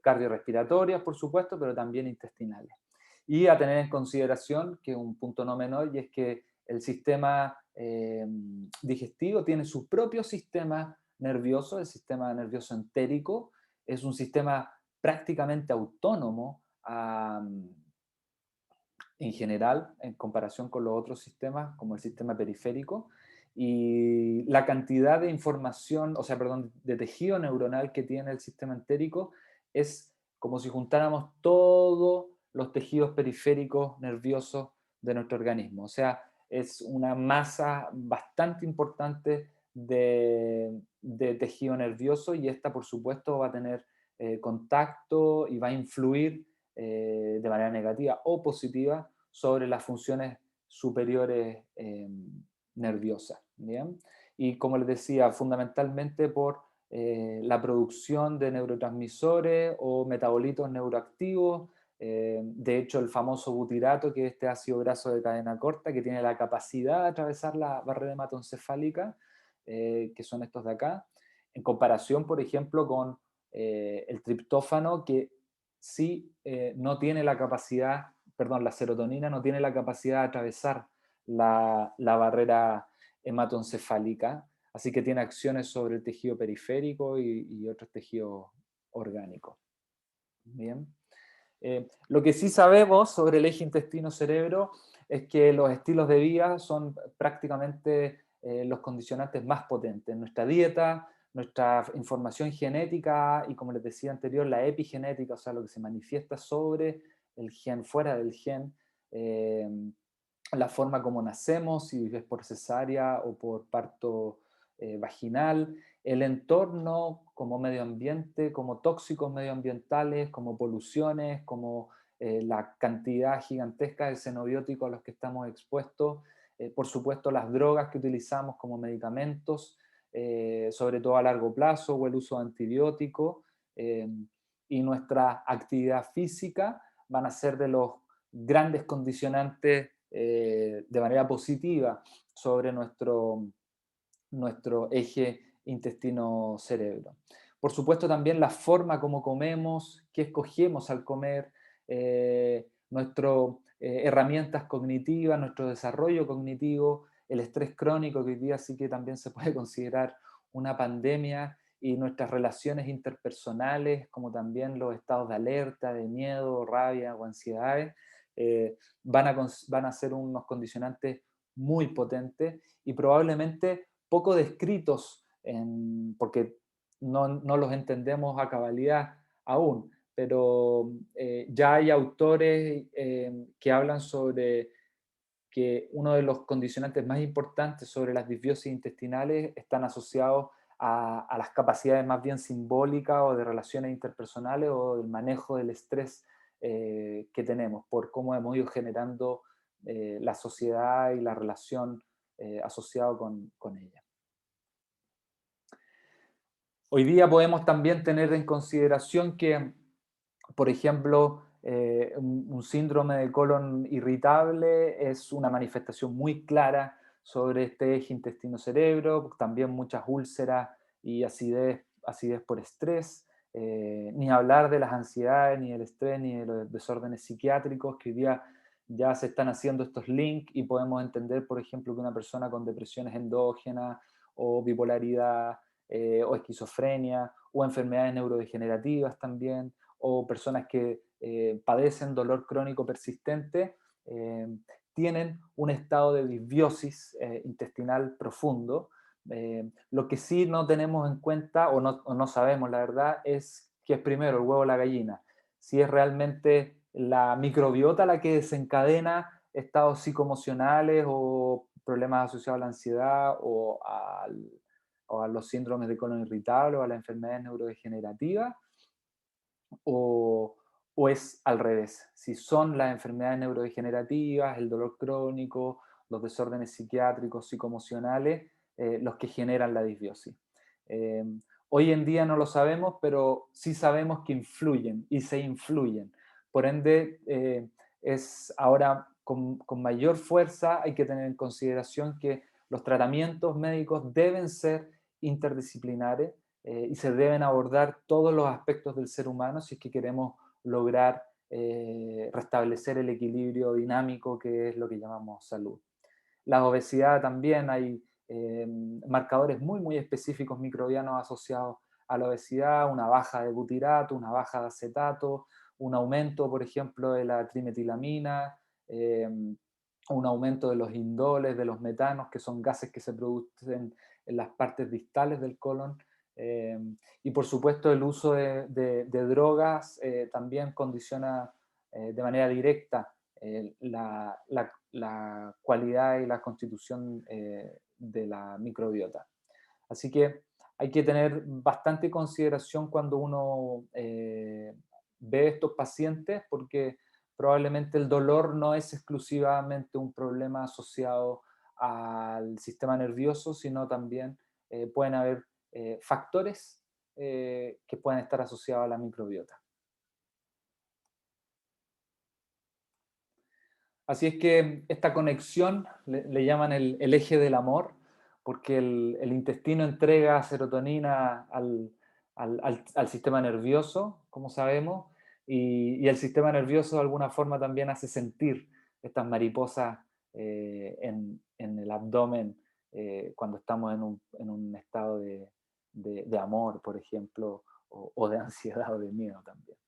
cardiorrespiratorias, por supuesto, pero también intestinales. Y a tener en consideración que un punto no menor, y es que el sistema digestivo tiene su propio sistema nervioso, el sistema nervioso entérico, es un sistema prácticamente autónomo en general, en comparación con los otros sistemas, como el sistema periférico, y la cantidad de información, o sea, perdón, de tejido neuronal que tiene el sistema entérico es como si juntáramos todos los tejidos periféricos nerviosos de nuestro organismo. O sea, es una masa bastante importante de tejido nervioso, y esta, por supuesto, va a tener contacto y va a influir de manera negativa o positiva sobre las funciones superiores nerviosas. ¿Bien? Y como les decía, fundamentalmente por la producción de neurotransmisores o metabolitos neuroactivos. De hecho, el famoso butirato, que es este ácido graso de cadena corta, que tiene la capacidad de atravesar la barrera hematoencefálica, que son estos de acá, en comparación, por ejemplo, con el triptófano, que sí no tiene la capacidad, perdón, la serotonina no tiene la capacidad de atravesar la barrera hematoencefálica, así que tiene acciones sobre el tejido periférico y otros tejidos orgánicos. Bien. Lo que sí sabemos sobre el eje intestino-cerebro es que los estilos de vida son prácticamente los condicionantes más potentes. Nuestra dieta, nuestra información genética y, como les decía anterior, la epigenética, o sea, lo que se manifiesta sobre el gen, fuera del gen, eh, la forma como nacemos, si es por cesárea o por parto vaginal, el entorno como medio ambiente, como tóxicos medioambientales, como poluciones, como la cantidad gigantesca de xenobióticos a los que estamos expuestos, por supuesto las drogas que utilizamos como medicamentos, sobre todo a largo plazo, o el uso de antibióticos, y nuestra actividad física van a ser de los grandes condicionantes de manera positiva sobre nuestro eje intestino-cerebro. Por supuesto, también la forma como comemos, qué escogemos al comer, nuestras herramientas cognitivas, nuestro desarrollo cognitivo, el estrés crónico, que hoy día sí que también se puede considerar una pandemia, y nuestras relaciones interpersonales, como también los estados de alerta, de miedo, rabia o ansiedades, van a ser unos condicionantes muy potentes y probablemente poco descritos, porque no los entendemos a cabalidad aún, pero ya hay autores que hablan sobre que uno de los condicionantes más importantes sobre las disbiosis intestinales están asociados a las capacidades más bien simbólicas o de relaciones interpersonales o del manejo del estrés que tenemos, por cómo hemos ido generando la sociedad y la relación asociado con ella. Hoy día podemos también tener en consideración que, por ejemplo, un síndrome de colon irritable es una manifestación muy clara sobre este eje intestino-cerebro, también muchas úlceras y acidez por estrés, ni hablar de las ansiedades, ni del estrés, ni de los desórdenes psiquiátricos, que hoy día ya se están haciendo estos links y podemos entender, por ejemplo, que una persona con depresiones endógenas o bipolaridad o esquizofrenia o enfermedades neurodegenerativas también, o personas que padecen dolor crónico persistente, eh, tienen un estado de disbiosis intestinal profundo. Lo que sí no tenemos en cuenta o no sabemos, la verdad, es qué es primero, el huevo o la gallina. Si es realmente la microbiota la que desencadena estados psicoemocionales o problemas asociados a la ansiedad o a los síndromes de colon irritable o a las enfermedades neurodegenerativas, o, o es al revés, si son las enfermedades neurodegenerativas, el dolor crónico, los desórdenes psiquiátricos, psicoemocionales, los que generan la disbiosis. Eh, Hoy en día no lo sabemos, pero sí sabemos que influyen y se influyen. Por ende, es ahora con mayor fuerza hay que tener en consideración que los tratamientos médicos deben ser interdisciplinares, y se deben abordar todos los aspectos del ser humano si es que queremos lograr restablecer el equilibrio dinámico que es lo que llamamos salud. La obesidad también hay marcadores muy específicos microbianos asociados a la obesidad, una baja de butirato, una baja de acetato, un aumento, por ejemplo, de la trimetilamina, un aumento de los indoles, de los metanos, que son gases que se producen en las partes distales del colon. eh, y por supuesto el uso de drogas también condiciona de manera directa la cualidad y la constitución de la microbiota. Así que hay que tener bastante consideración cuando uno ve estos pacientes, porque probablemente el dolor no es exclusivamente un problema asociado al sistema nervioso, sino también pueden haber factores que pueden estar asociados a la microbiota. Así es que esta conexión le llaman el eje del amor, porque el intestino entrega serotonina al sistema nervioso, como sabemos, y el sistema nervioso de alguna forma también hace sentir estas mariposas en el abdomen cuando estamos en un estado de amor, por ejemplo, o de ansiedad o de miedo también.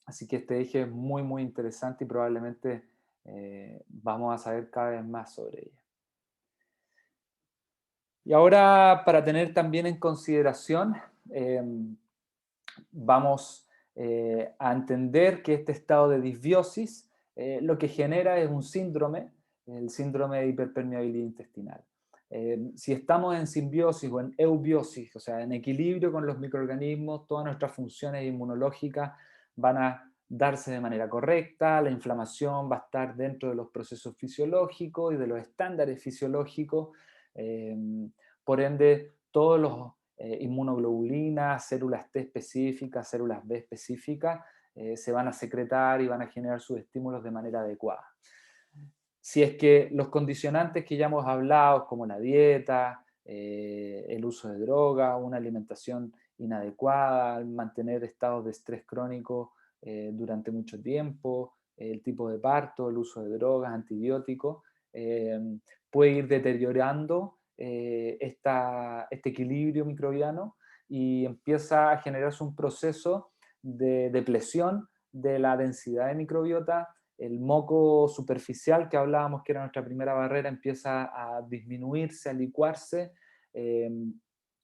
Así que este eje es muy, muy interesante y probablemente vamos a saber cada vez más sobre ella. Y ahora, para tener también en consideración, eh, vamos a entender que este estado de disbiosis lo que genera es un síndrome, el síndrome de hiperpermeabilidad intestinal. Si estamos en simbiosis o en eubiosis, o sea, en equilibrio con los microorganismos, todas nuestras funciones inmunológicas van a darse de manera correcta, la inflamación va a estar dentro de los procesos fisiológicos y de los estándares fisiológicos, eh, por ende, todos los inmunoglobulinas, células T específicas, células B específicas, se van a secretar y van a generar sus estímulos de manera adecuada. Si es que los condicionantes que ya hemos hablado, como la dieta, el uso de drogas, una alimentación inadecuada, mantener estados de estrés crónico durante mucho tiempo, el tipo de parto, el uso de drogas, antibióticos, eh, puede ir deteriorando este equilibrio microbiano y empieza a generarse un proceso de depresión de la densidad de microbiota. El moco superficial que hablábamos, que era nuestra primera barrera, empieza a disminuirse, a licuarse, eh,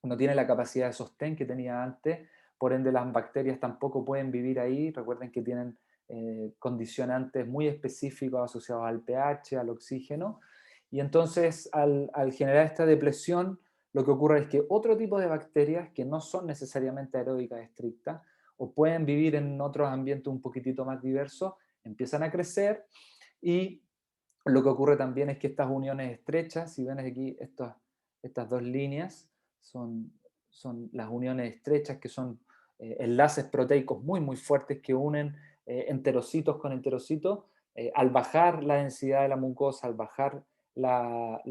no tiene la capacidad de sostén que tenía antes, por ende las bacterias tampoco pueden vivir ahí. Recuerden que tienen condicionantes muy específicos asociados al pH, al oxígeno, y entonces al generar esta depresión, lo que ocurre es que otro tipo de bacterias que no son necesariamente aeróbicas estrictas, o pueden vivir en otros ambientes un poquitito más diversos, empiezan a crecer, y lo que ocurre también es que estas uniones estrechas, si ven aquí estas dos líneas, son las uniones estrechas, que son enlaces proteicos muy, muy fuertes que unen enterocitos con enterocitos. Al bajar la densidad de la mucosa, al bajar la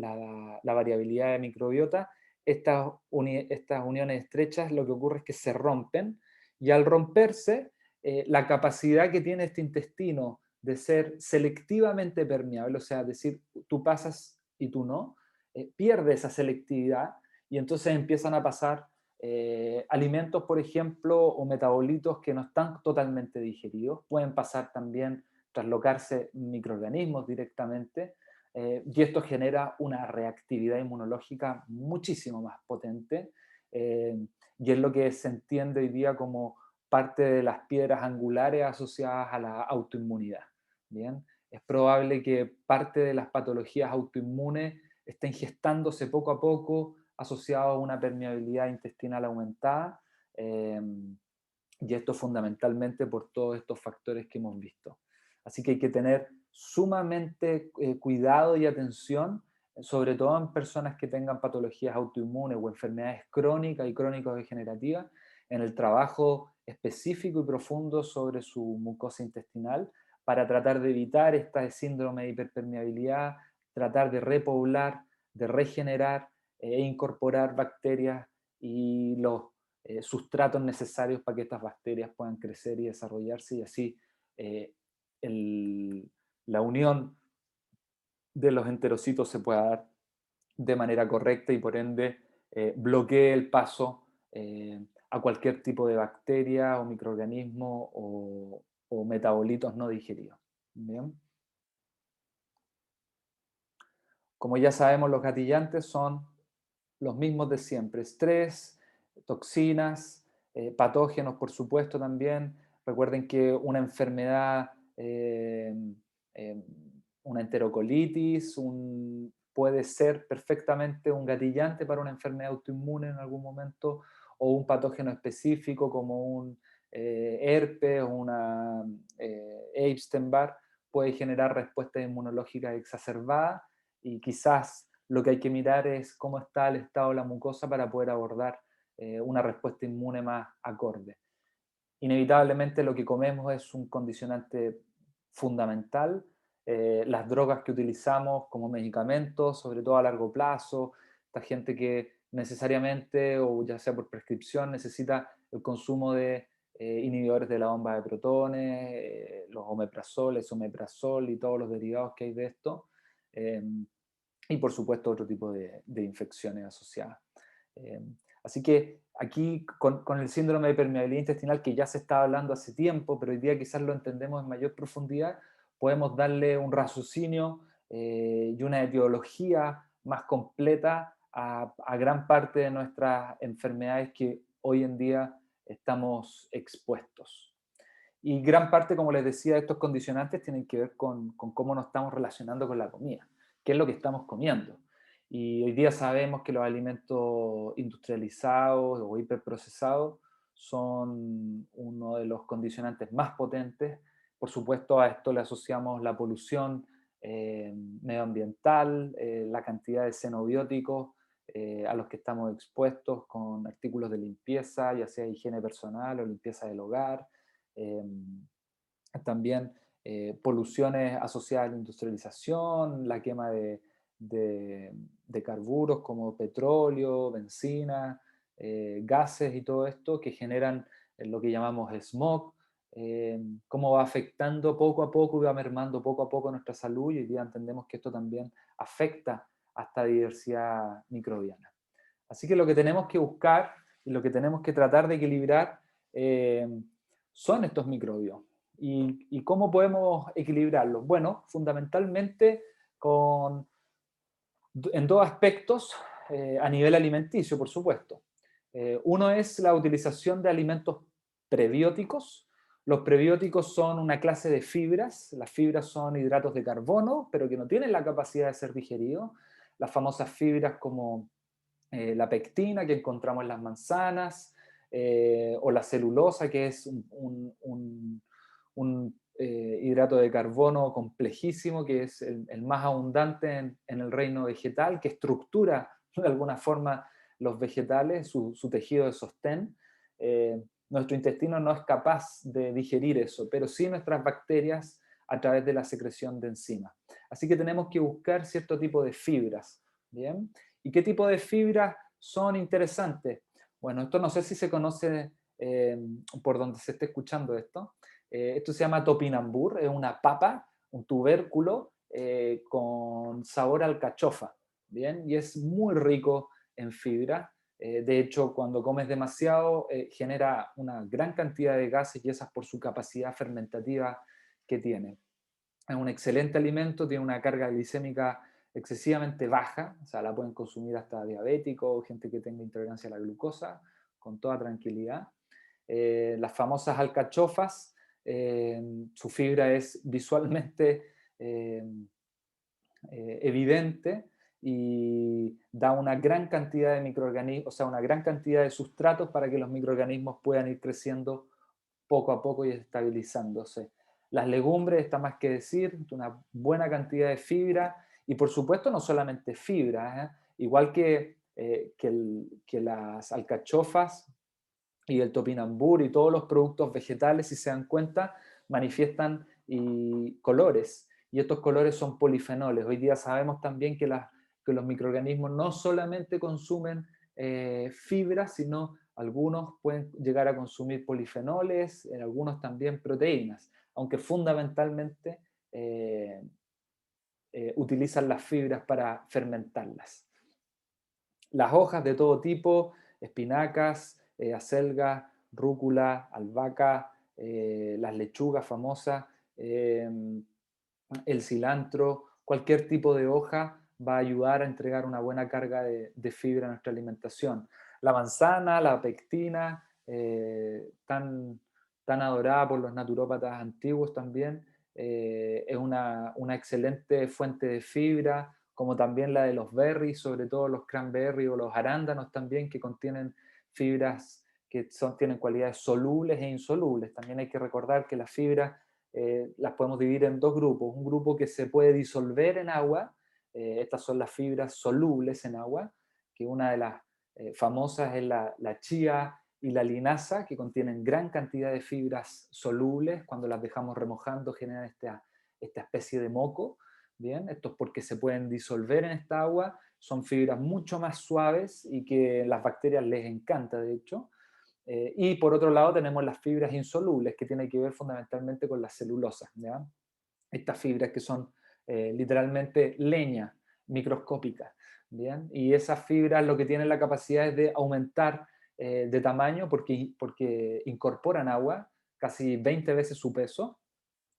variabilidad de microbiota, estas uniones estrechas lo que ocurre es que se rompen, y al romperse, la capacidad que tiene este intestino de ser selectivamente permeable, o sea, decir, tú pasas y tú no, pierde esa selectividad, y entonces empiezan a pasar alimentos, por ejemplo, o metabolitos que no están totalmente digeridos. Pueden pasar también, traslocarse microorganismos directamente, y esto genera una reactividad inmunológica muchísimo más potente, eh, y es lo que se entiende hoy día como parte de las piedras angulares asociadas a la autoinmunidad. Bien, es probable que parte de las patologías autoinmunes estén gestándose poco a poco asociado a una permeabilidad intestinal aumentada, eh, y esto fundamentalmente por todos estos factores que hemos visto. Así que hay que tener sumamente cuidado y atención, sobre todo en personas que tengan patologías autoinmunes o enfermedades crónicas y crónico-degenerativas, en el trabajo específico y profundo sobre su mucosa intestinal, para tratar de evitar este síndrome de hiperpermeabilidad, tratar de repoblar, de regenerar e incorporar bacterias y los sustratos necesarios para que estas bacterias puedan crecer y desarrollarse, y así eh, el, la unión de los enterocitos se pueda dar de manera correcta, y por ende bloquee el paso a cualquier tipo de bacteria o microorganismo o metabolitos no digeridos. ¿Bien? Como ya sabemos, los gatillantes son los mismos de siempre: estrés, toxinas, patógenos, por supuesto, también. Recuerden que una enfermedad, eh, una enterocolitis, puede ser perfectamente un gatillante para una enfermedad autoinmune en algún momento, o un patógeno específico como un herpes o una Epstein-Barr puede generar respuestas inmunológicas exacerbadas, y quizás lo que hay que mirar es cómo está el estado de la mucosa para poder abordar una respuesta inmune más acorde. Inevitablemente lo que comemos es un condicionante fundamental. Las drogas que utilizamos como medicamentos, sobre todo a largo plazo, esta gente que necesariamente, o ya sea por prescripción, necesita el consumo de inhibidores de la bomba de protones, los omeprazol, esomeprazol y todos los derivados que hay de esto. Eh, y por supuesto otro tipo de infecciones asociadas. Eh, Así que aquí con el síndrome de permeabilidad intestinal, que ya se estaba hablando hace tiempo, pero hoy día quizás lo entendemos en mayor profundidad, podemos darle un raciocinio y una etiología más completa a gran parte de nuestras enfermedades que hoy en día estamos expuestos. Y gran parte, como les decía, de estos condicionantes tienen que ver con cómo nos estamos relacionando con la comida, qué es lo que estamos comiendo. Y hoy día sabemos que los alimentos industrializados o hiperprocesados son uno de los condicionantes más potentes. Por supuesto, a esto le asociamos la polución medioambiental, la cantidad de xenobióticos a los que estamos expuestos con artículos de limpieza, ya sea higiene personal o limpieza del hogar. Eh, También poluciones asociadas a la industrialización, la quema de carburos como petróleo, benzina, gases y todo esto que generan lo que llamamos smog, cómo va afectando poco a poco y va mermando poco a poco nuestra salud, y hoy día entendemos que esto también afecta a esta diversidad microbiana. Así que lo que tenemos que buscar y lo que tenemos que tratar de equilibrar eh, son estos microbios. ¿Y cómo podemos equilibrarlos? Bueno, fundamentalmente con, en dos aspectos, a nivel alimenticio, por supuesto. Uno es la utilización de alimentos prebióticos. Los prebióticos son una clase de fibras. Las fibras son hidratos de carbono, pero que no tienen la capacidad de ser digeridos. Las famosas fibras como la pectina que encontramos en las manzanas, o la celulosa, que es un hidrato de carbono complejísimo, que es el más abundante en el reino vegetal, que estructura de alguna forma los vegetales, su tejido de sostén. Nuestro intestino no es capaz de digerir eso, pero sí nuestras bacterias a través de la secreción de enzimas. Así que tenemos que buscar cierto tipo de fibras, ¿bien? ¿Y qué tipo de fibras son interesantes? Bueno, esto no sé si se conoce por donde se esté escuchando esto. Esto se llama topinambur, es una papa, un tubérculo con sabor a alcachofa, ¿bien? Y es muy rico en fibra. De hecho, cuando comes demasiado, genera una gran cantidad de gases, y esas por su capacidad fermentativa que tiene. Es un excelente alimento, tiene una carga glicémica excesivamente baja, o sea, la pueden consumir hasta diabéticos, gente que tenga intolerancia a la glucosa, con toda tranquilidad. Las famosas alcachofas, su fibra es visualmente eh, evidente y da una gran cantidad de microorganismos, o sea, una gran cantidad de sustratos para que los microorganismos puedan ir creciendo poco a poco y estabilizándose. Las legumbres, está más que decir, una buena cantidad de fibra, y por supuesto no solamente fibra, igual que las alcachofas y el topinambur y todos los productos vegetales, si se dan cuenta, manifiestan colores, y estos colores son polifenoles. Hoy día sabemos también que los microorganismos no solamente consumen fibras, sino algunos pueden llegar a consumir polifenoles, en algunos también proteínas, aunque fundamentalmente utilizan las fibras para fermentarlas. Las hojas de todo tipo, espinacas, acelga, rúcula, albahaca, las lechugas famosas, el cilantro, cualquier tipo de hoja va a ayudar a entregar una buena carga de fibra a nuestra alimentación. La manzana, la pectina, tan adorada por los naturópatas antiguos también, es una excelente fuente de fibra, como también la de los berries, sobre todo los cranberries o los arándanos también, que contienen fibras que tienen cualidades solubles e insolubles. También hay que recordar que las fibras las podemos dividir en dos grupos. Un grupo que se puede disolver en agua, estas son las fibras solubles en agua, que una de las famosas es la chía y la linaza, que contienen gran cantidad de fibras solubles. Cuando las dejamos remojando generan esta especie de moco. Bien, esto es porque se pueden disolver en esta agua, son fibras mucho más suaves y que las bacterias les encanta, de hecho. Y por otro lado tenemos las fibras insolubles, que tienen que ver fundamentalmente con las celulosas, ¿ya? Estas fibras que son literalmente leña microscópica, ¿bien? Y esas fibras lo que tienen la capacidad es de aumentar de tamaño porque incorporan agua, casi 20 veces su peso,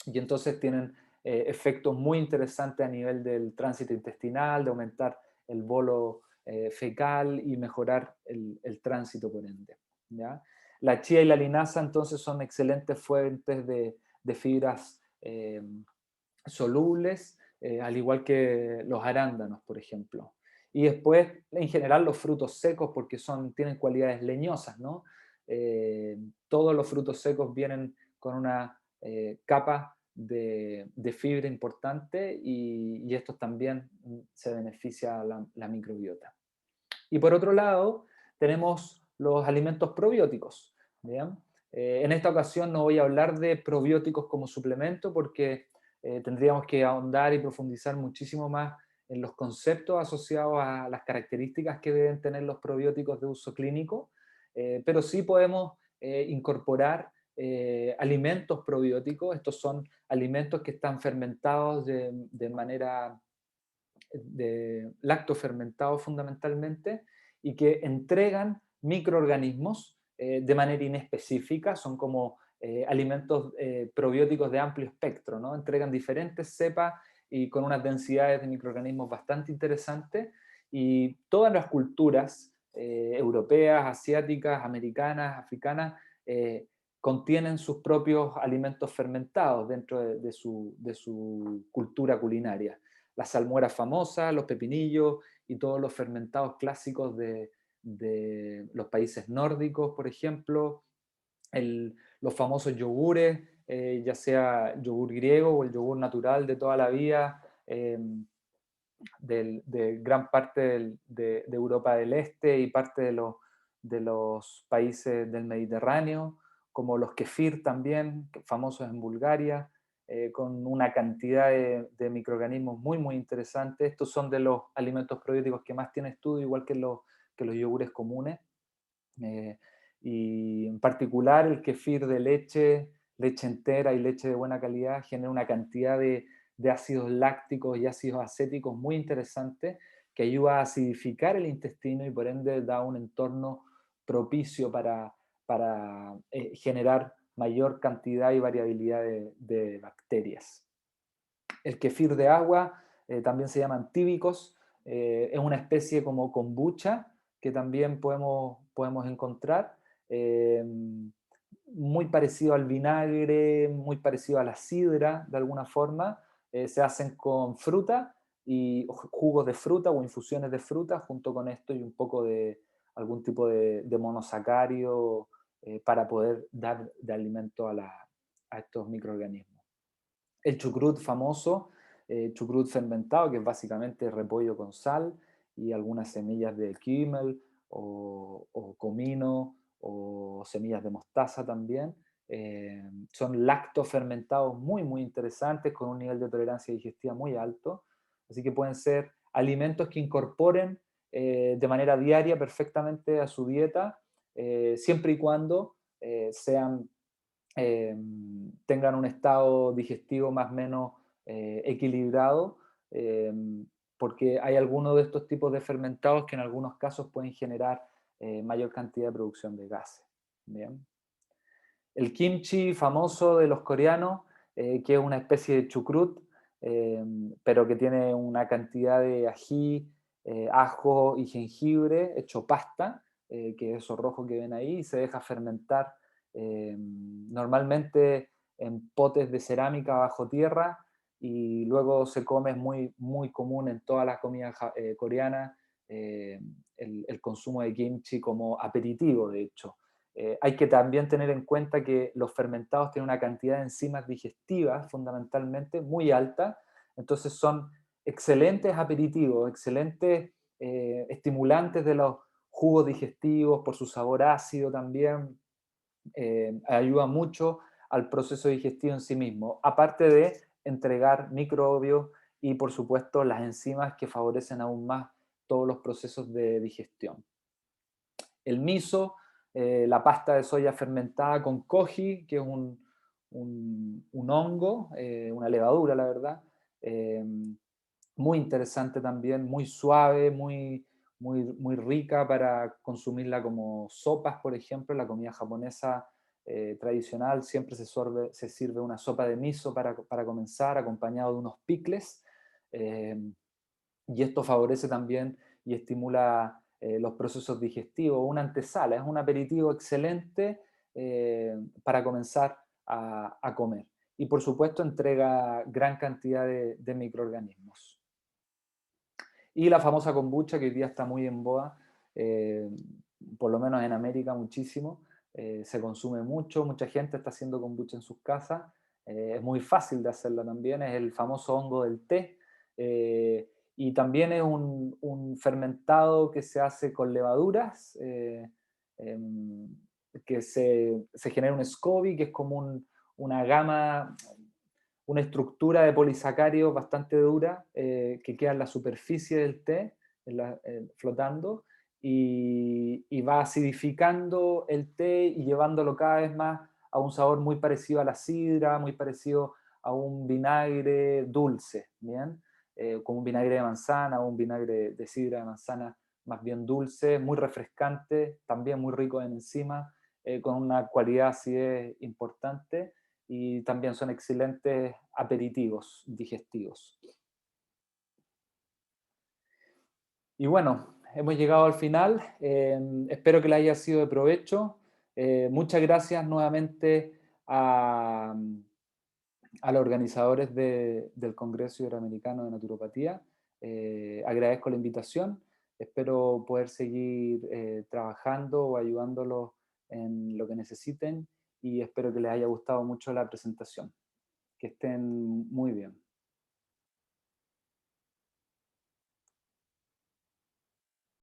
y entonces tienen efectos muy interesantes a nivel del tránsito intestinal, de aumentar el bolo fecal y mejorar el tránsito por ende, ¿ya? La chía y la linaza entonces son excelentes fuentes de fibras solubles, al igual que los arándanos, por ejemplo. Y después, en general, los frutos secos, porque tienen cualidades leñosas, ¿no? Todos los frutos secos vienen con una capa de fibra importante y estos también se beneficia la microbiota. Y por otro lado, tenemos los alimentos probióticos. ¿Bien? En esta ocasión no voy a hablar de probióticos como suplemento porque tendríamos que ahondar y profundizar muchísimo más en los conceptos asociados a las características que deben tener los probióticos de uso clínico, pero sí podemos incorporar alimentos probióticos. Estos son alimentos que están fermentados de manera de lactofermentados fundamentalmente y que entregan microorganismos de manera inespecífica, son como alimentos probióticos de amplio espectro, ¿no? Entregan diferentes cepas y con unas densidades de microorganismos bastante interesantes y todas las culturas europeas, asiáticas, americanas, africanas, contienen sus propios alimentos fermentados dentro de su cultura culinaria las salmueras famosas, los pepinillos y todos los fermentados clásicos de los países nórdicos, por ejemplo, los famosos yogures, ya sea yogur griego o el yogur natural de toda la vida, de gran parte de Europa del Este y parte de los países del Mediterráneo, como los kefir también, famosos en Bulgaria, con una cantidad de microorganismos muy, muy interesantes. Estos son de los alimentos probióticos que más tiene estudio, igual que los yogures comunes. Eh, y en particular el kefir de leche, leche entera y leche de buena calidad genera una cantidad de ácidos lácticos y ácidos acéticos muy interesantes que ayuda a acidificar el intestino y por ende da un entorno propicio para generar mayor cantidad y variabilidad de bacterias. El kefir de agua también se llaman tíbicos, es una especie como kombucha que también podemos encontrar, eh, muy parecido al vinagre, muy parecido a la sidra de alguna forma, se hacen con fruta y jugos de fruta o infusiones de fruta junto con esto y un poco de algún tipo de monosacario para poder dar de alimento a estos microorganismos. El chucrut famoso, chucrut fermentado, que es básicamente repollo con sal y algunas semillas de kímel o comino o semillas de mostaza también. Son lactofermentados muy, muy interesantes con un nivel de tolerancia digestiva muy alto. Así que pueden ser alimentos que incorporen de manera diaria perfectamente a su dieta, siempre y cuando sean tengan un estado digestivo más o menos equilibrado, eh, porque hay algunos de estos tipos de fermentados que en algunos casos pueden generar mayor cantidad de producción de gases. Bien. El kimchi famoso de los coreanos, que es una especie de chucrut, eh, pero que tiene una cantidad de ají, ajo y jengibre hecho pasta, que es eso rojo que ven ahí, y se deja fermentar normalmente en potes de cerámica bajo tierra y luego se come, es muy, muy común en todas las comidas coreanas, eh, el consumo de kimchi como aperitivo, de hecho. Hay que también tener en cuenta que los fermentados tienen una cantidad de enzimas digestivas fundamentalmente muy alta, entonces son excelentes aperitivos, excelentes estimulantes de los jugos digestivos por su sabor ácido también, ayuda mucho al proceso digestivo en sí mismo, aparte de entregar microbios y por supuesto las enzimas que favorecen aún más todos los procesos de digestión. El miso, la pasta de soya fermentada con koji, que es un hongo, una levadura, la verdad. eh, Muy interesante también, muy suave, muy rica para consumirla como sopas, por ejemplo. En la comida japonesa tradicional siempre se sirve una sopa de miso para comenzar, acompañado de unos picles. eh, y esto favorece también y estimula los procesos digestivos, una antesala, es un aperitivo excelente para comenzar a comer. Y por supuesto entrega gran cantidad de microorganismos. Y la famosa kombucha, que hoy día está muy en boda, eh, por lo menos en América muchísimo, se consume mucho, mucha gente está haciendo kombucha en sus casas, es muy fácil de hacerla también, es el famoso hongo del té, y también es un fermentado que se hace con levaduras, em, que se genera un SCOBY, que es como una gama, una estructura de polisacáridos bastante dura que queda en la superficie del té, flotando, y va acidificando el té y llevándolo cada vez más a un sabor muy parecido a la sidra, muy parecido a un vinagre dulce, ¿bien? Como un vinagre de manzana o un vinagre de sidra de manzana más bien dulce, muy refrescante, también muy rico en enzimas, con una cualidad acidez importante y también son excelentes aperitivos digestivos. Y bueno, hemos llegado al final. Espero que le haya sido de provecho. Muchas gracias nuevamente a los organizadores del Congreso Iberoamericano de Naturopatía. Agradezco la invitación. Espero poder seguir trabajando o ayudándolos en lo que necesiten y espero que les haya gustado mucho la presentación. Que estén muy bien.